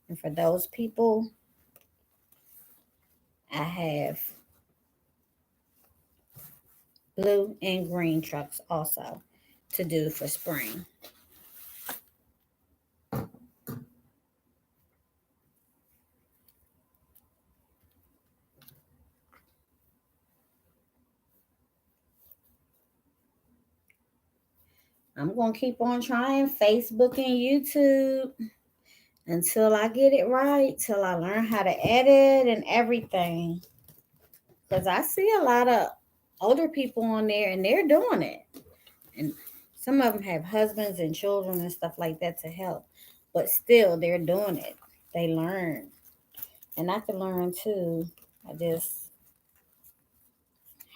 And for those people, I have blue and green trucks also to do for spring. I'm going to keep on trying Facebook and YouTube until I get it right, till I learn how to edit and everything. Because I see a lot of older people on there and they're doing it. And some of them have husbands and children and stuff like that to help. But still, they're doing it. They learn. And I can learn too. I just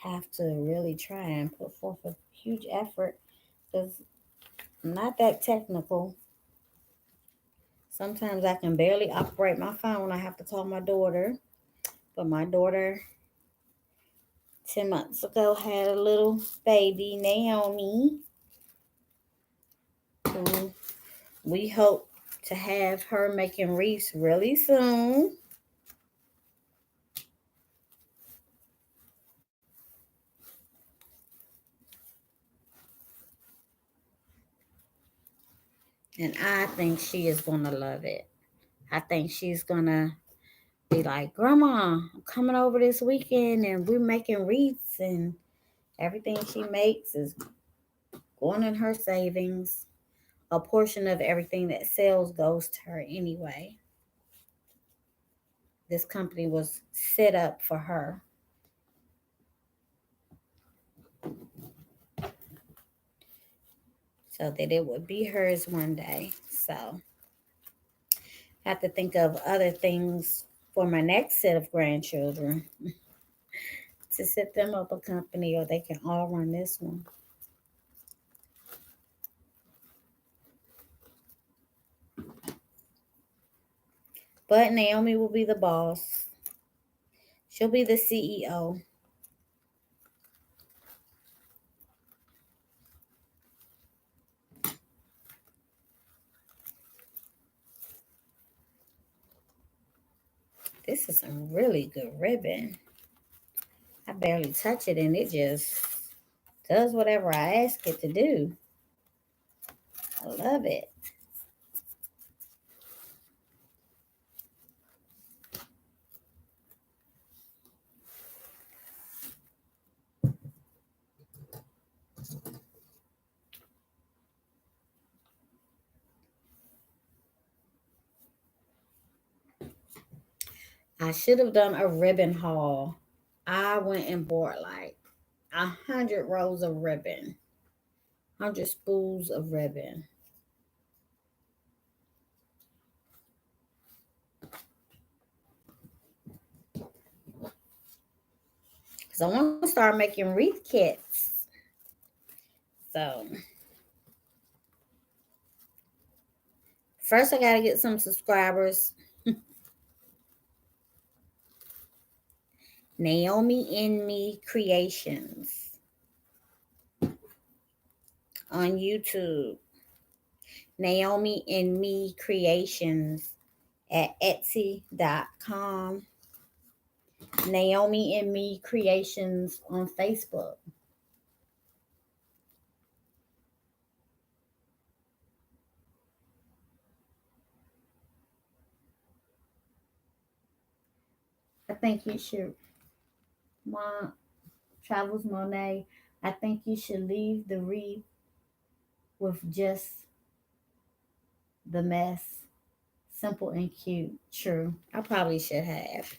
have to really try and put forth a huge effort because I'm not that technical. Sometimes I can barely operate my phone. I have to call my daughter. But my daughter, 10 months ago, had a little baby, Naomi, who we hope to have her making wreaths really soon. And I think she is going to love it. I think she's going to be like, Grandma, I'm coming over this weekend and we're making wreaths, and everything she makes is going in her savings. A portion of everything that sells goes to her anyway. This company was set up for her. So that it would be hers one day. So I have to think of other things for my next set of grandchildren to set them up a company, or they can all run this one. But Naomi will be the boss. She'll be the CEO. This is some really good ribbon. I barely touch it and it just does whatever I ask it to do. I love it. I should have done a ribbon haul. I went and bought like 100 rows of ribbon, 100 spools of ribbon. Because I want to start making wreath kits. So first I gotta get some subscribers. Naomi and Me Creations on YouTube. Naomi and Me Creations at Etsy.com. Naomi and Me Creations on Facebook. I think you should want Travels Monet. I think you should leave the wreath with just the mess. Simple and cute. True. I probably should have.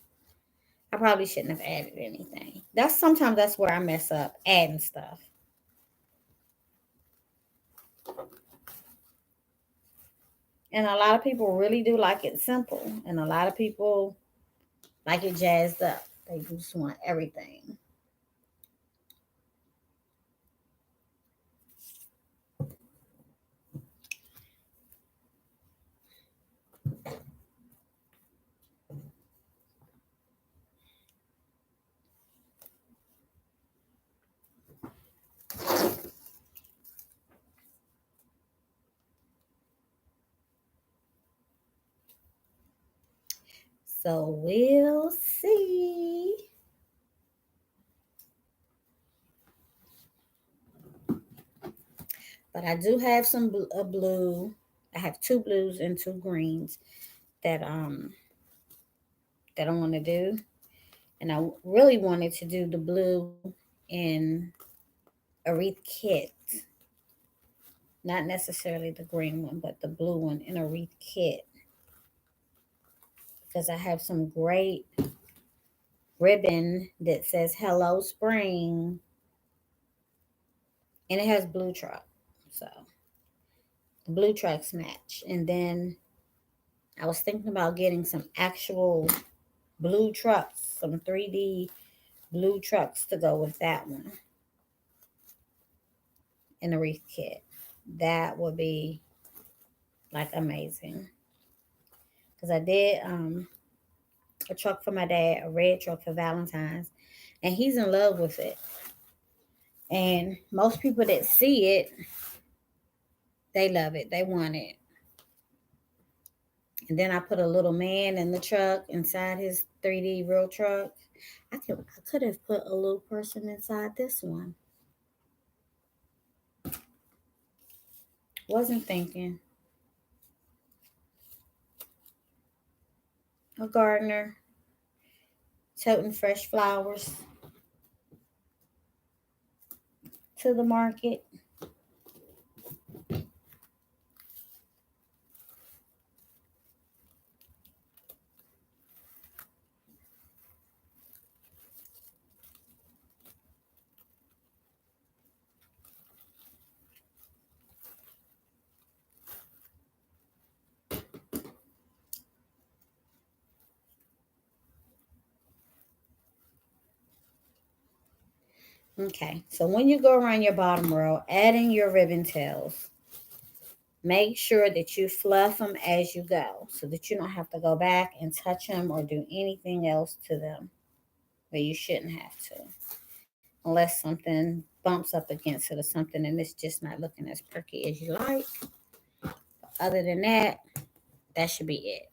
I probably shouldn't have added anything. That's where I mess up, adding stuff. And a lot of people really do like it simple. And a lot of people like it jazzed up. They just want everything. So we'll see. But I do have a blue. I have two blues and two greens that that I want to do, and I really wanted to do the blue in a wreath kit, not necessarily the green one, but the blue one in a wreath kit because I have some great ribbon that says "Hello Spring" and it has blue truck, so the blue trucks match. And then I was thinking about getting some actual blue trucks, some 3D blue trucks to go with that one in a wreath kit. That would be like amazing. Because I did a truck for my dad, a red truck for Valentine's, and he's in love with it. And most people that see it, they love it. They want it. And then I put a little man in the truck inside his 3D real truck. I could have put a little person inside this one. Wasn't thinking. A gardener toting fresh flowers to the market. Okay, so when you go around your bottom row, adding your ribbon tails, make sure that you fluff them as you go so that you don't have to go back and touch them or do anything else to them where you shouldn't have to. Unless something bumps up against it or something and it's just not looking as perky as you like. Other than that, that should be it.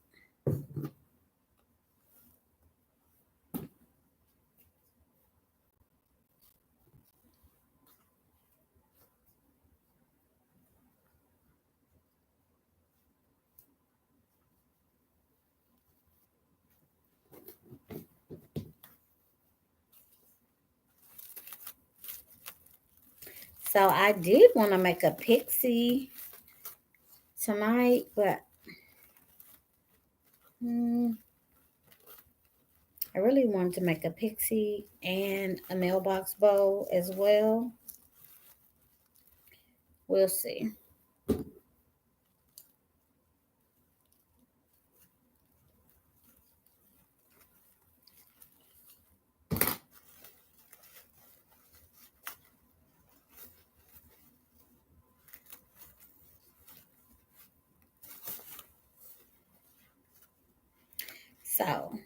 So I did want to make a pixie tonight, but I really wanted to make a pixie and a mailbox bow as well. We'll see. So,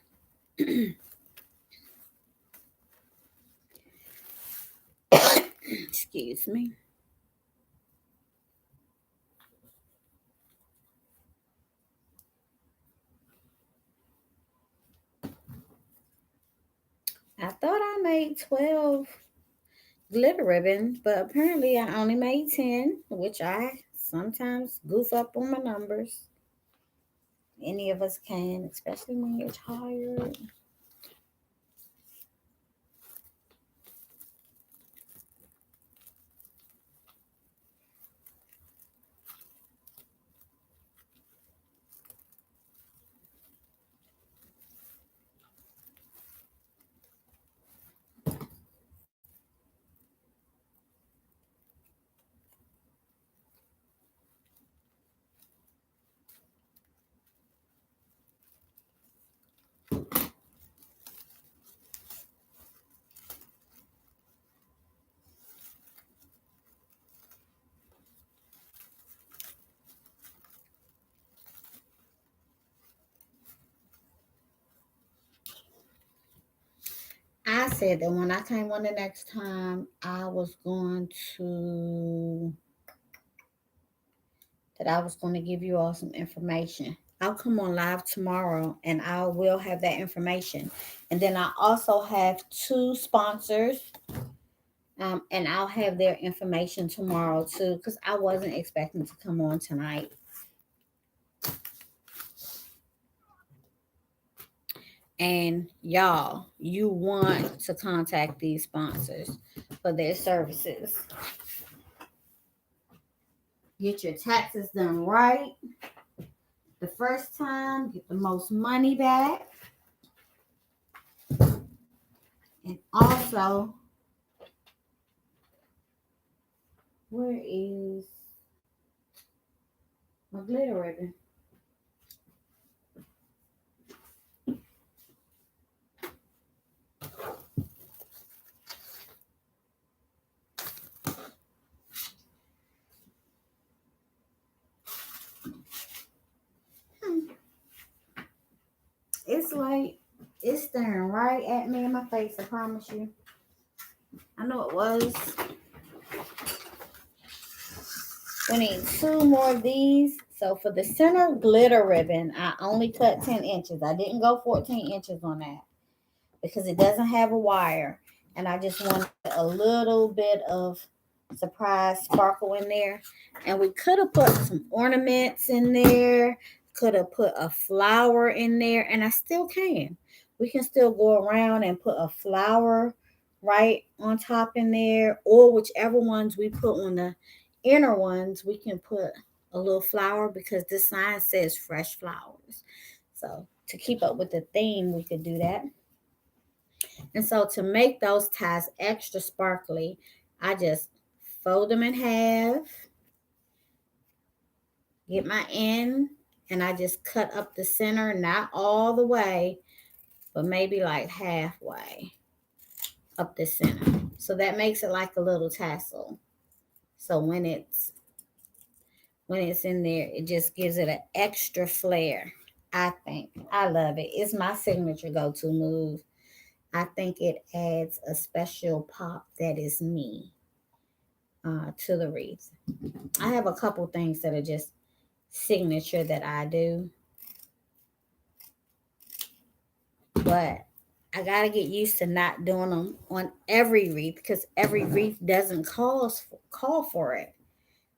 excuse me. I thought I made 12 glitter ribbons, but apparently I only made 10, which I sometimes goof up on my numbers. Any of us can, especially when you're tired. I said that when I came on the next time, to I was going to give you all some information. I'll come on live tomorrow and I will have that information. And then I also have two sponsors, and I'll have their information tomorrow too, because I wasn't expecting to come on tonight. And y'all, you want to contact these sponsors for their services. Get your taxes done right the first time, get the most money back. And also, where is my glitter ribbon? It's like it's staring right at me in my face, I promise you. I know it was. We need two more of these. So for the center glitter ribbon, I only cut 10 inches. I didn't go 14 inches on that because it doesn't have a wire. And I just wanted a little bit of surprise sparkle in there. And we could have put some ornaments in there, could have put a flower in there, and I still can. We can still go around and put a flower right on top in there, or whichever ones we put on the inner ones, we can put a little flower because this sign says fresh flowers. So to keep up with the theme, we could do that. And so to make those ties extra sparkly, I just fold them in half, get my end, and I just cut up the center, not all the way, but maybe like halfway up the center. So that makes it like a little tassel. So when it's in there, it just gives it an extra flair. I think I love it. It's my signature go-to move. I think it adds a special pop that is me, to the wreath. I have a couple things that are just signature that I do, but I gotta get used to not doing them on every wreath because every wreath doesn't call for it.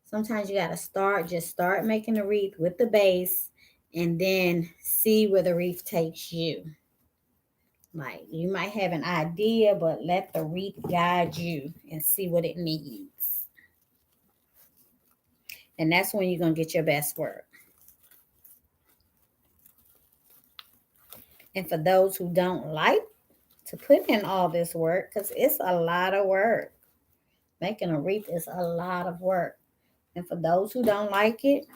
Sometimes you gotta start making the wreath with the base, and then see where the wreath takes you. Like you might have an idea, but let the wreath guide you and see what it needs. And that's when you're gonna get your best work. And for those who don't like to put in all this work, because it's a lot of work. Making a wreath is a lot of work. And for those who don't like it,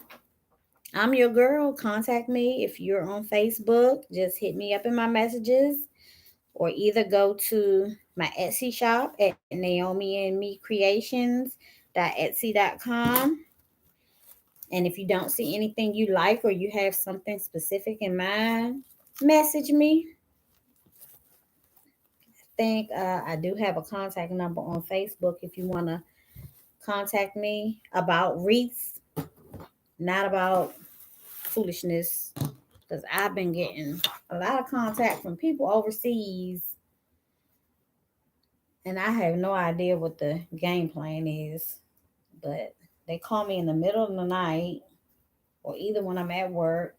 I'm your girl. Contact me if you're on Facebook. Just hit me up in my messages, or either go to my Etsy shop at Naomi and Me Creations.etsy.com. And if you don't see anything you like or you have something specific in mind, message me. I think I do have a contact number on Facebook if you want to contact me about wreaths, not about foolishness, because I've been getting a lot of contact from people overseas, and I have no idea what the game plan is. But they call me in the middle of the night, or either when I'm at work,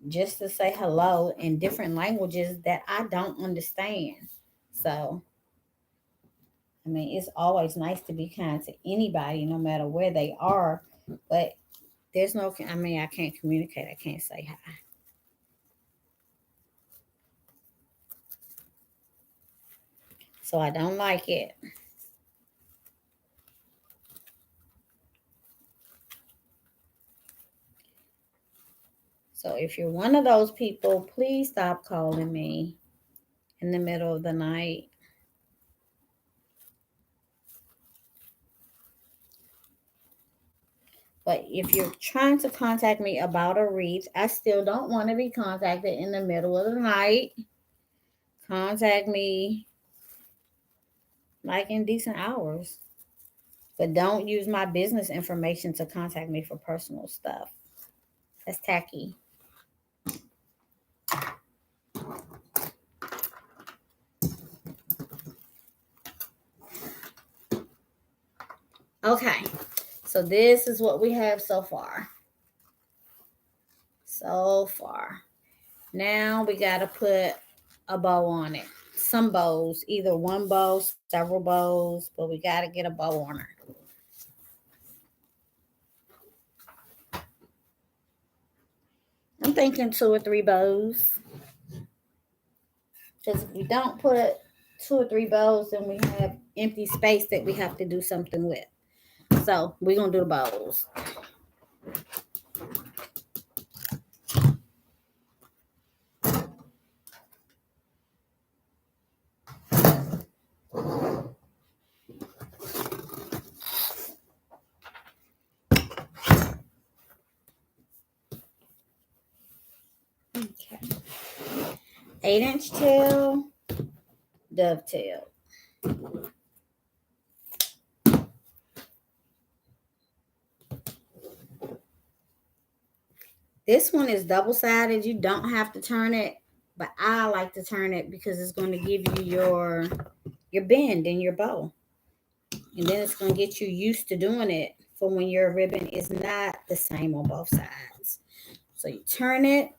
just to say hello in different languages that I don't understand. So, I mean, it's always nice to be kind to anybody, no matter where they are. But there's no, I mean, I can't communicate. I can't say hi. So I don't like it. So if you're one of those people, please stop calling me in the middle of the night. But if you're trying to contact me about a wreath, I still don't want to be contacted in the middle of the night. Contact me like in decent hours. But don't use my business information to contact me for personal stuff. That's tacky. Okay, so this is what we have so far. So far. Now we got to put a bow on it. Some bows, either one bow, several bows, but we got to get a bow on her. I'm thinking 2 or 3 bows. Because if we don't put 2 or 3 bows, then we have empty space that we have to do something with. So we're going to do the bows. Okay. 8-inch tail, dovetail. This one is double-sided. You don't have to turn it, but I like to turn it because it's going to give you your bend in your bow. And then it's going to get you used to doing it for when your ribbon is not the same on both sides. So you turn it.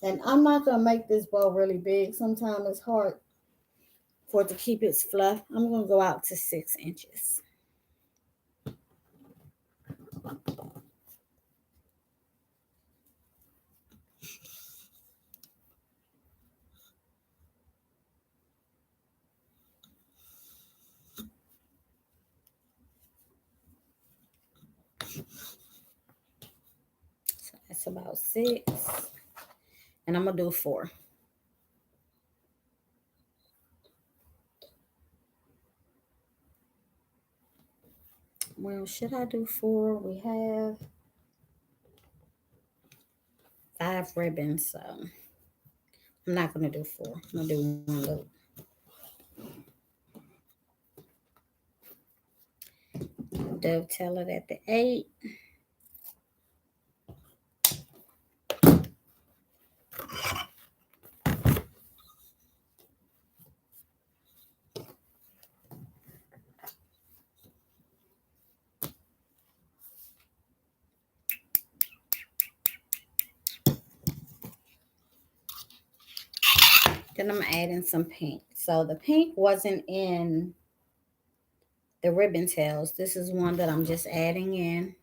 And I'm not going to make this bow really big. Sometimes it's hard for it to keep its fluff. I'm going to go out to 6 inches. So that's about 6. And I'm going to do 4. Well, should I do 4? We have 5 ribbons, so I'm not going to do 4. I'm going to do 1 loop. Dovetail it at the 8. Then I'm adding some pink. So the pink wasn't in the ribbon tails. This is one that I'm just adding in.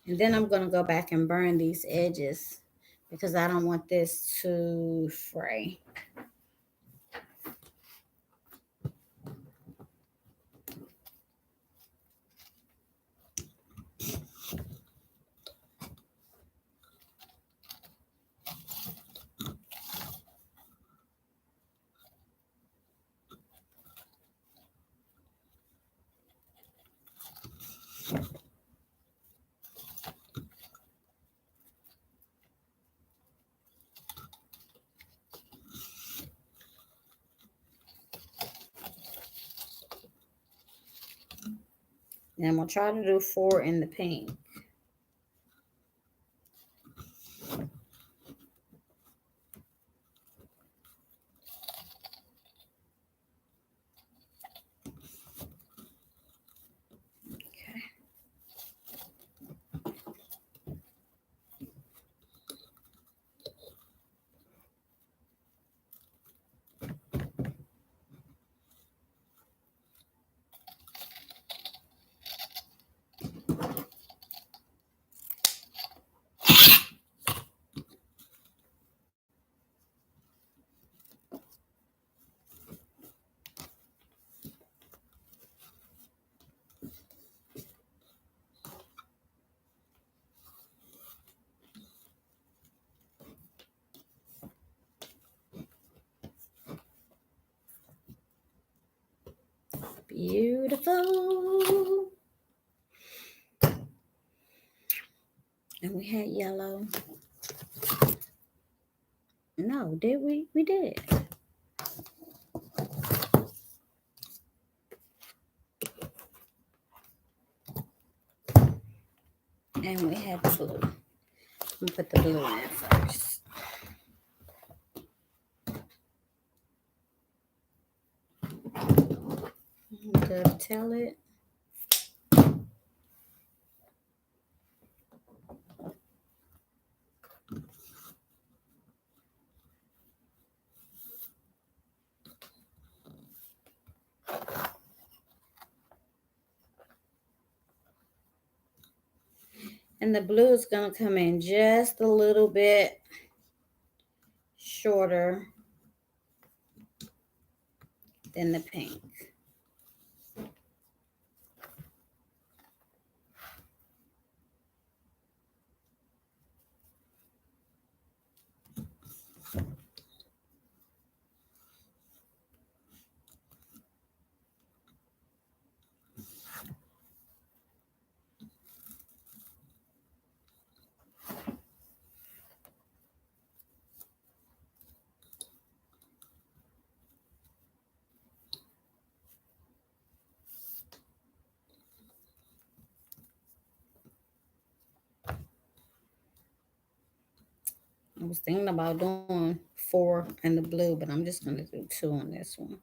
And then I'm going to go back and burn these edges because I don't want this to fray. And I'm going to try to do 4 in the pink. Okay. Beautiful. And we had yellow. No, did we? We did. And we had the blue. I'm gonna put the blue in first. Dovetail it. And the blue is gonna come in just a little bit shorter than the pink. I was thinking about doing 4 in the blue, but I'm just gonna do 2 on this one.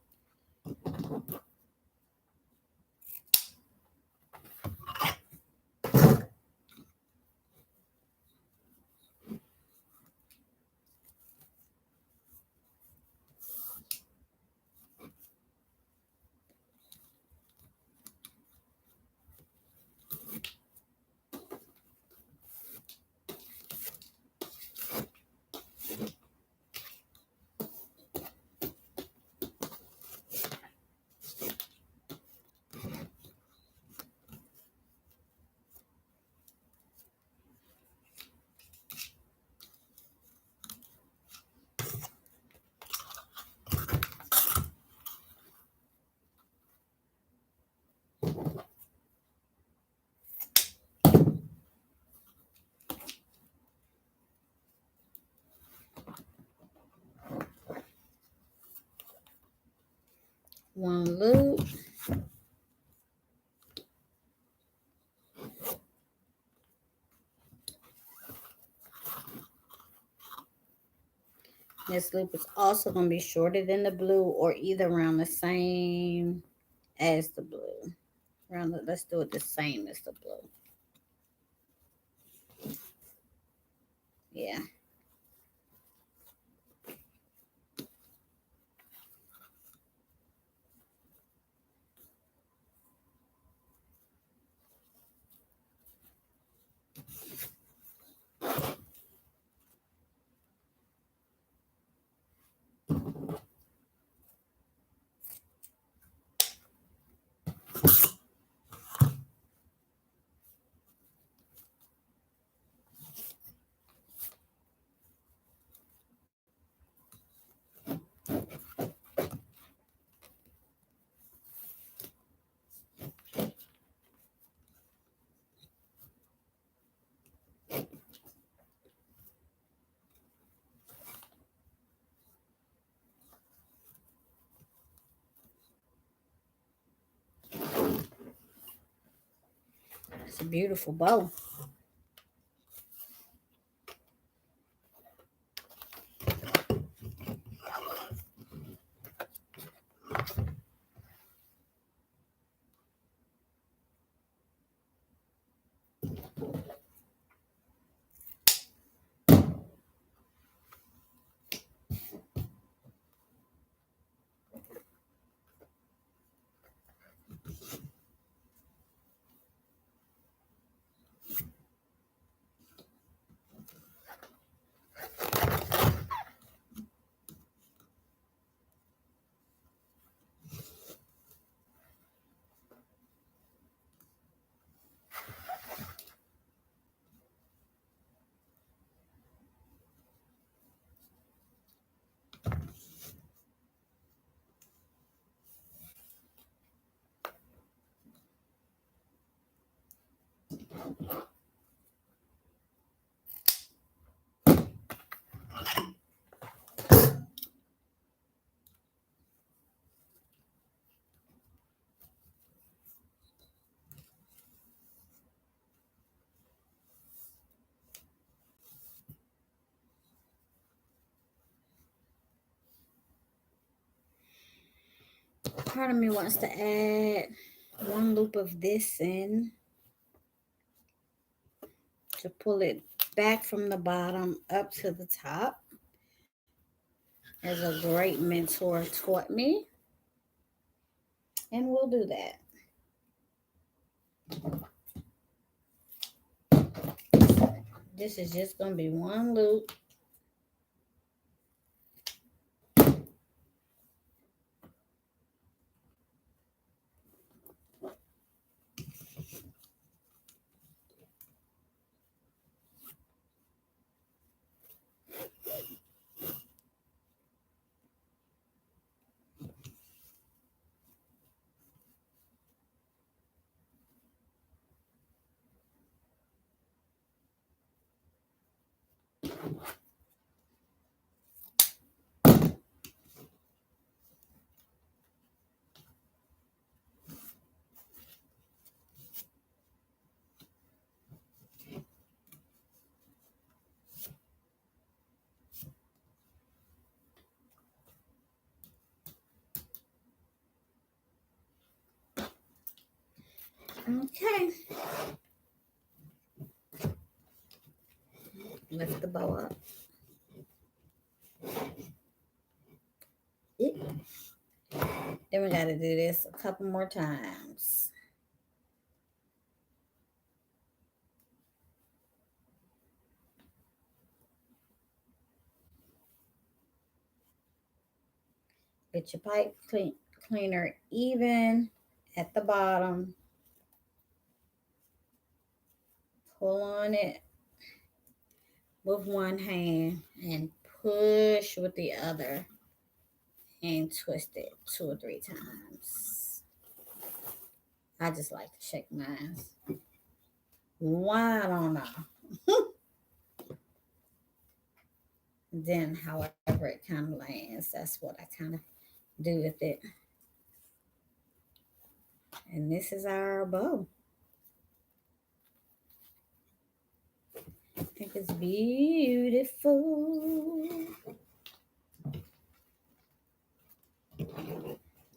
One loop. This loop is also going to be shorter than the blue or either around the same as the blue. Let's do it the same as the blue. Yeah. It's a beautiful bow. Part of me wants to add one loop of this in to pull it back from the bottom up to the top, as a great mentor taught me. And we'll do that. This is just going to be one loop. Okay. Lift the bow up. Then we got to do this a couple more times. Get your pipe cleaner even at the bottom. Pull on it with one hand and push with the other and twist it 2 or 3 times. I just like to shake mine. Why, I don't know. Then however it kind of lands, that's what I kind of do with it. And this is our bow. I think it's beautiful.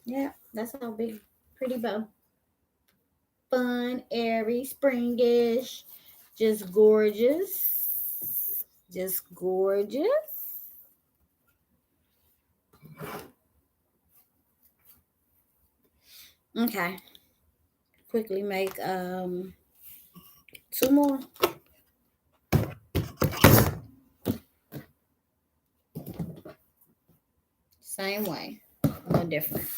Yeah, that's our big, pretty bow. Fun, airy, springish, just gorgeous. Just gorgeous. Okay. Quickly make 2 more. Same way. No different.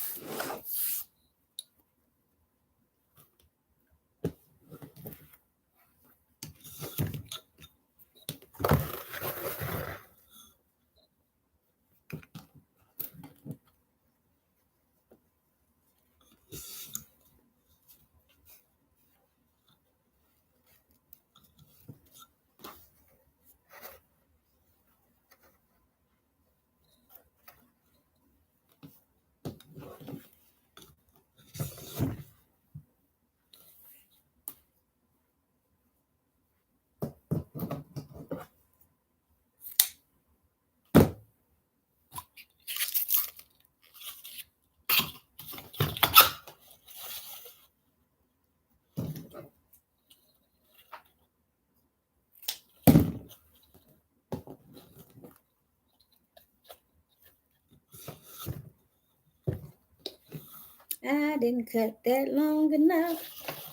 I didn't cut that long enough,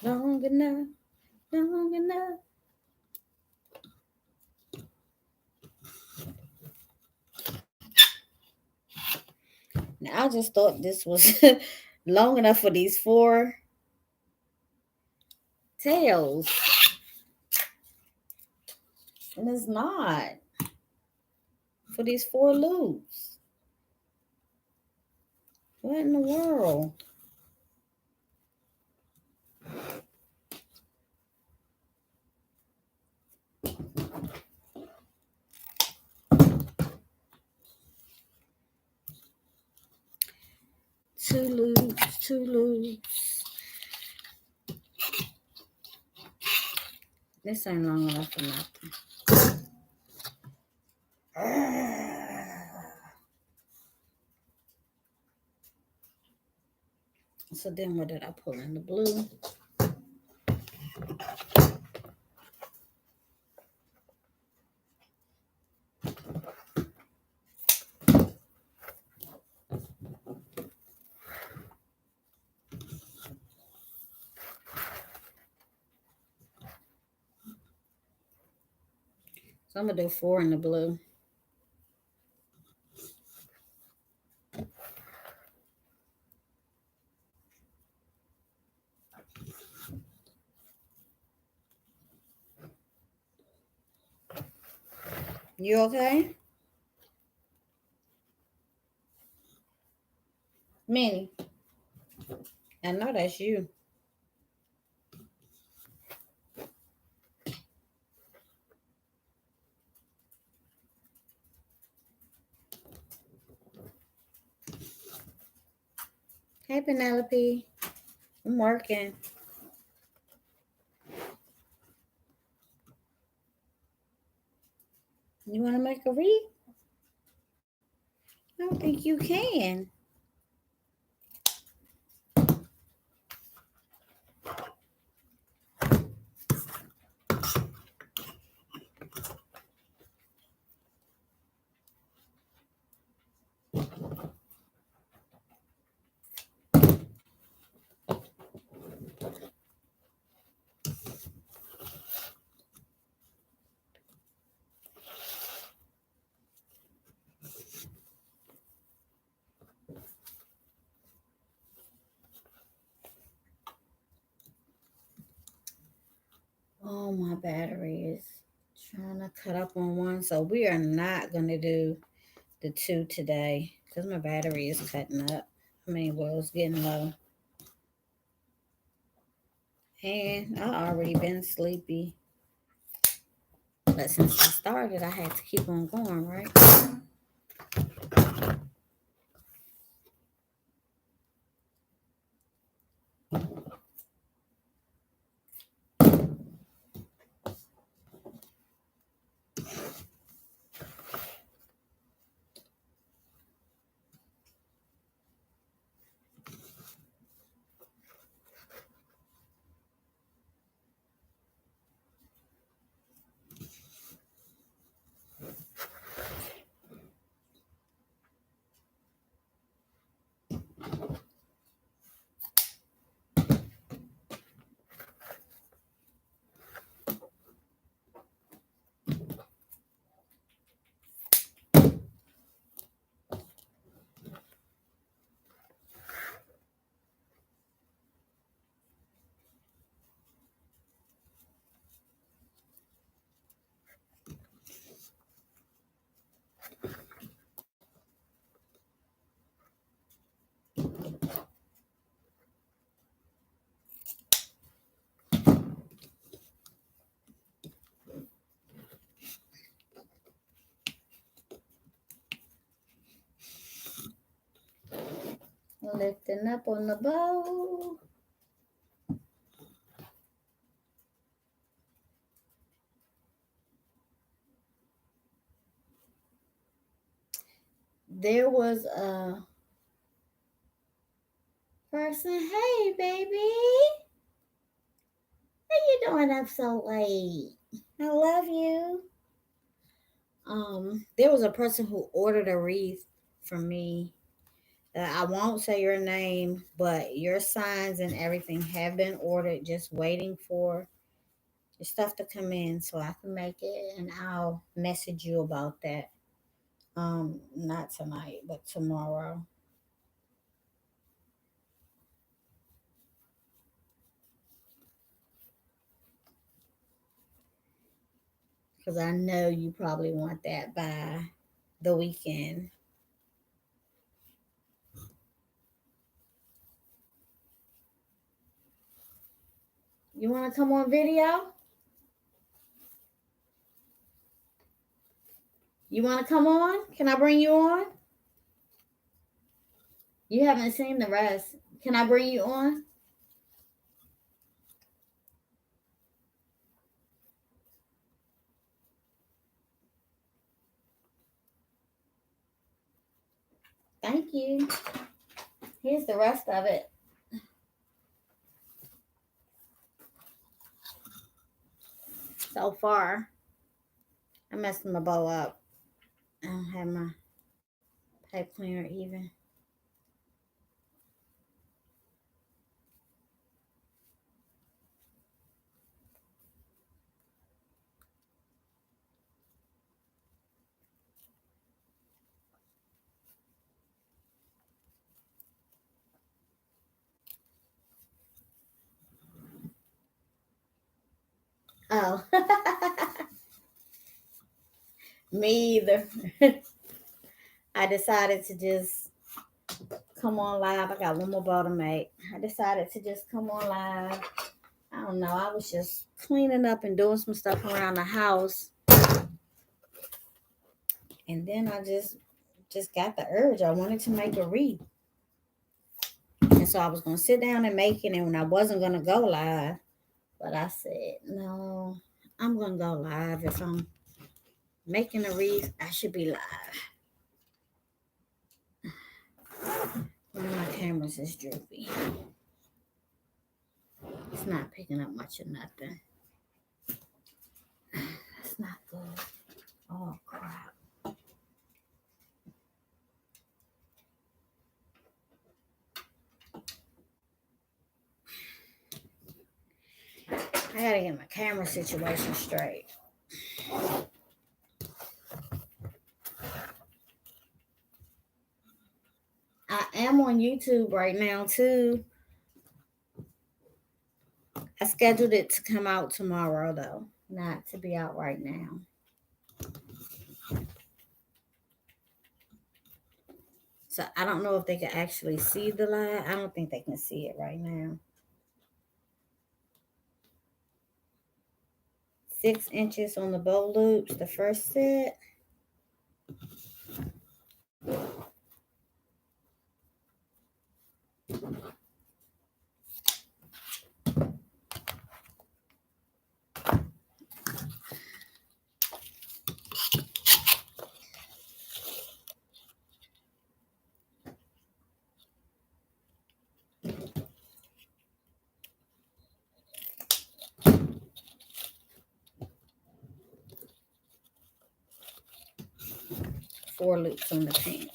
long enough, long enough. Now I just thought this was long enough for these four tails, and it's not for these four loops. What in the world? Two loops, two loops. This ain't long enough for nothing. So then what did I pull in the blue? So I'm gonna do four in the blue. You okay? Minnie, I know that's you. Hey, Penelope. I'm working. You want to make a read? I don't think you can. Oh, my battery is trying to cut up on one. So we are not going to do the two today because my battery is cutting up. Well, it's getting low. And I already been sleepy. But since I started, I had to keep on going, right? Lifting up on the bow. There was a person. Hey, baby. How you doing up so late? I love you. There was a person who ordered a wreath from me I won't say your name, but your signs and everything have been ordered. Just waiting for your stuff to come in so I can make it, and I'll message you about that. Not tonight, but tomorrow. Because I know you probably want that by the weekend. You want to come on video? You want to come on? Can I bring you on? You haven't seen the rest. Can I bring you on? Thank you. Here's the rest of it. So far, I messed my bow up. I don't have my pipe cleaner even. Oh, me either. I decided to just come on live. I got one more bow to make. I decided to just come on live. I don't know. I was just cleaning up and doing some stuff around the house, and then I just got the urge. I wanted to make a wreath, and so I was gonna sit down and make it. And when I wasn't gonna go live, but I said no, I'm gonna go live. If I'm making a wreath, I should be live. One of my cameras is droopy. It's not picking up much of nothing. That's not good. Oh crap. I gotta get my camera situation straight. I am on YouTube right now too. I scheduled it to come out tomorrow though, not to be out right now. So I don't know if they can actually see the live. I don't think they can see it right now. 6 inches on the bow loops, the first set. 4 loops on the pink.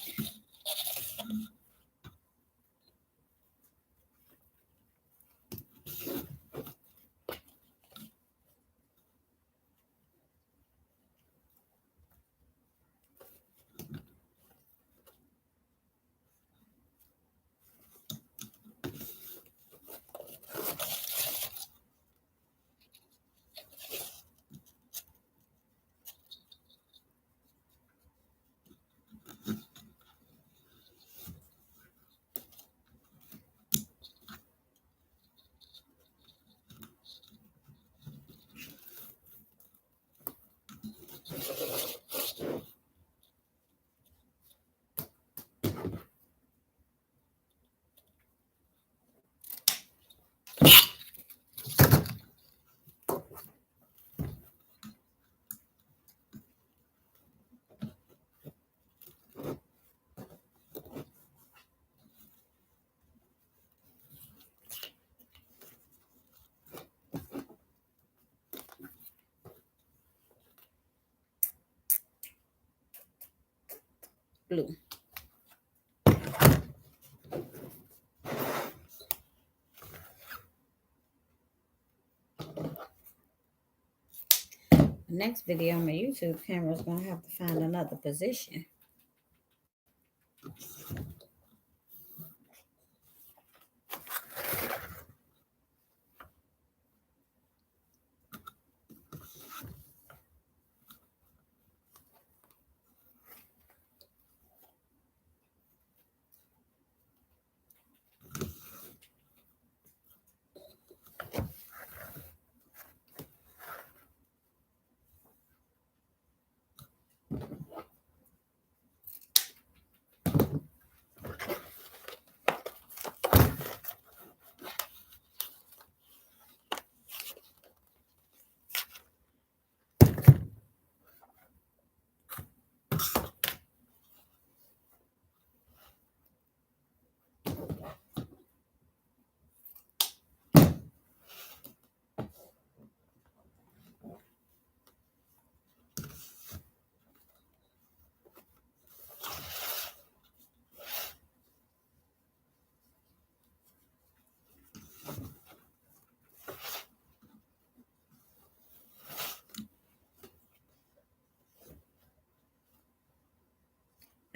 Blue. Next video, my YouTube camera is going to have to find another position.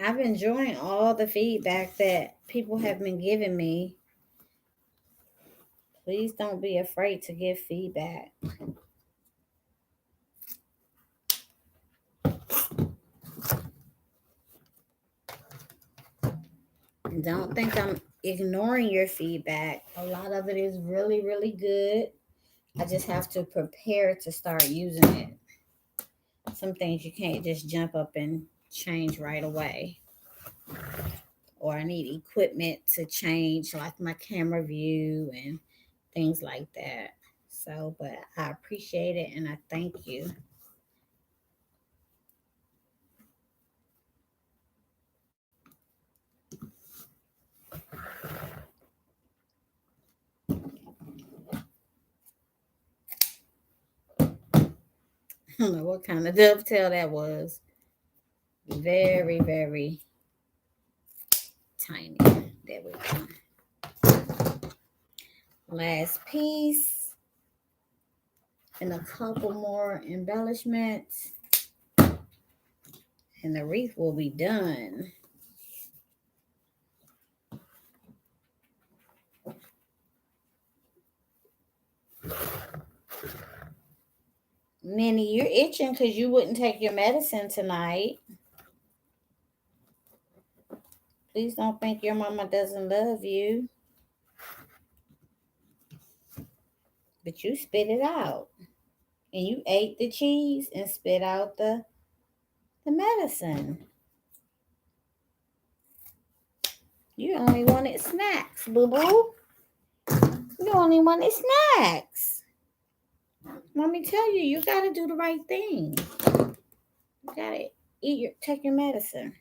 I've been enjoying all the feedback that people have been giving me. Please don't be afraid to give feedback. And don't think I'm ignoring your feedback. A lot of it is really, really good. I just have to prepare to start using it. Some things you can't just jump up and change right away. Or I need equipment to change, like my camera view and things like that. So, but I appreciate it and I thank you. I don't know what kind of dovetail that was. Very, very tiny. There we go. Last piece. And a couple more embellishments. And the wreath will be done. Minnie, you're itching because you wouldn't take your medicine tonight. Please don't think your mama doesn't love you. But you spit it out. And you ate the cheese and spit out the medicine. You only wanted snacks, boo-boo. You only wanted snacks. Let me tell you, you got to do the right thing. You got to take your medicine.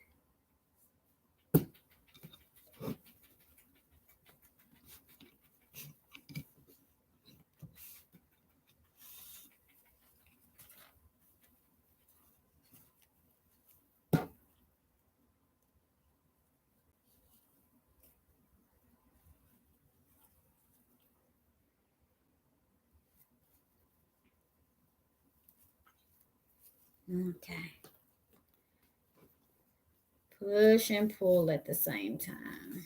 Okay. Push and pull at the same time.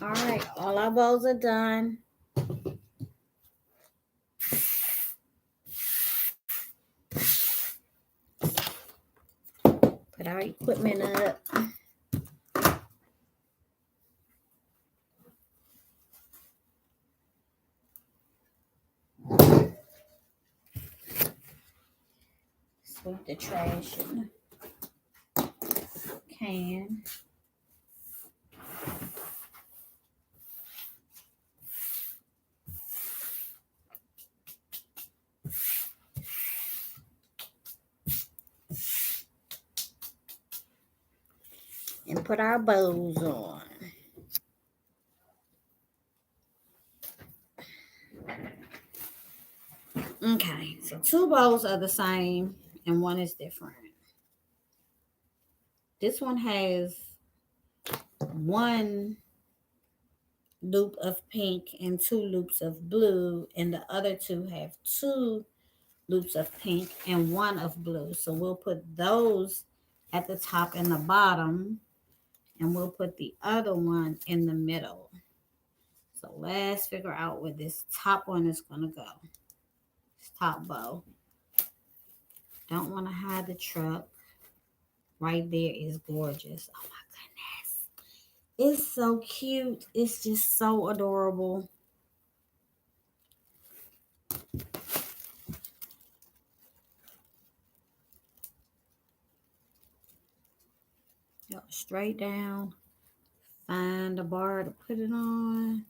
All right, all our bows are done. Put our equipment up. Sweep the trash in the can. And put our bows on. Okay, so 2 bows are the same and one is different. This one has one loop of pink and 2 loops of blue, and the other two have 2 loops of pink and 1 of blue. So we'll put those at the top and the bottom, and we'll put the other one in the middle. So let's figure out where this top one is going to go. This top bow. Don't want to hide the truck. Right there is gorgeous. Oh my goodness. It's so cute. It's just so adorable. Go straight down. Find a bar to put it on.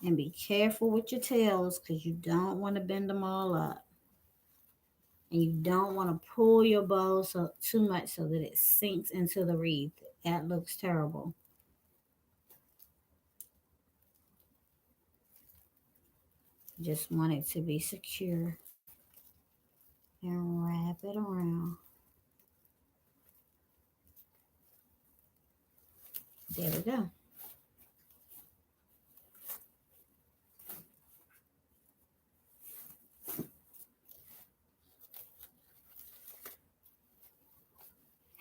And be careful with your tails because you don't want to bend them all up. And you don't want to pull your bow too much so that it sinks into the wreath. That looks terrible. Just want it to be secure. And wrap it around. There we go.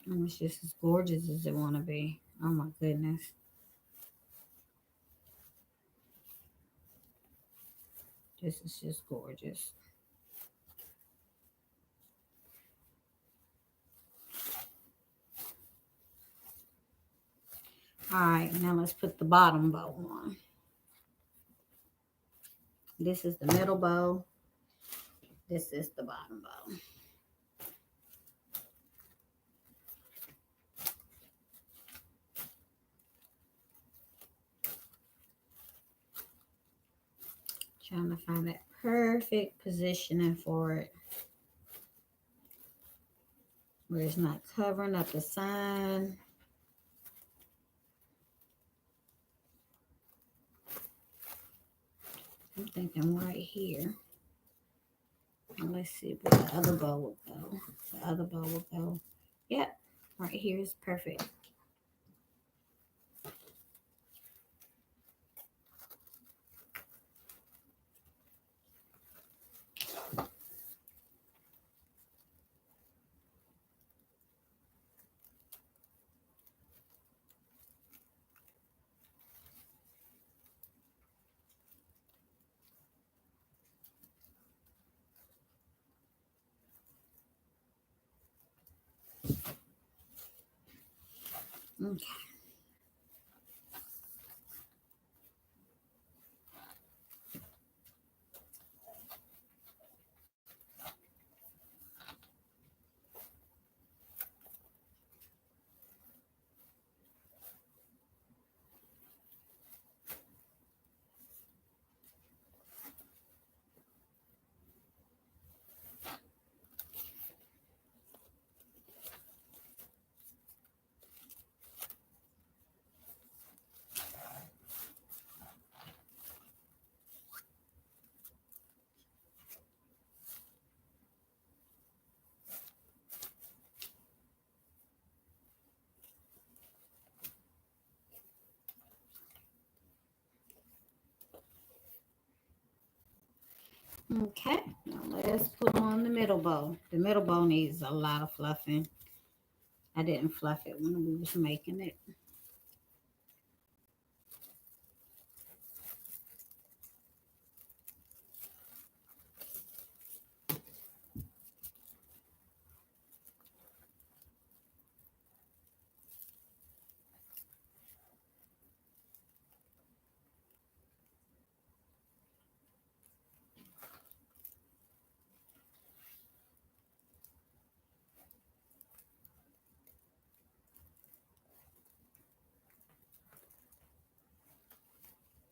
And it's just as gorgeous as it want to be. Oh my goodness. This is just gorgeous. All right, now let's put the bottom bow on. This is the middle bow. This is the bottom bow. Trying to find that perfect positioning for it, where it's not covering up the sign. I'm thinking right here. Let's see where the other bow will go. The other bow will go. Yep, right here is perfect. Okay. Okay, now let's put on the middle bow. The middle bow needs a lot of fluffing. I didn't fluff it when we was making it.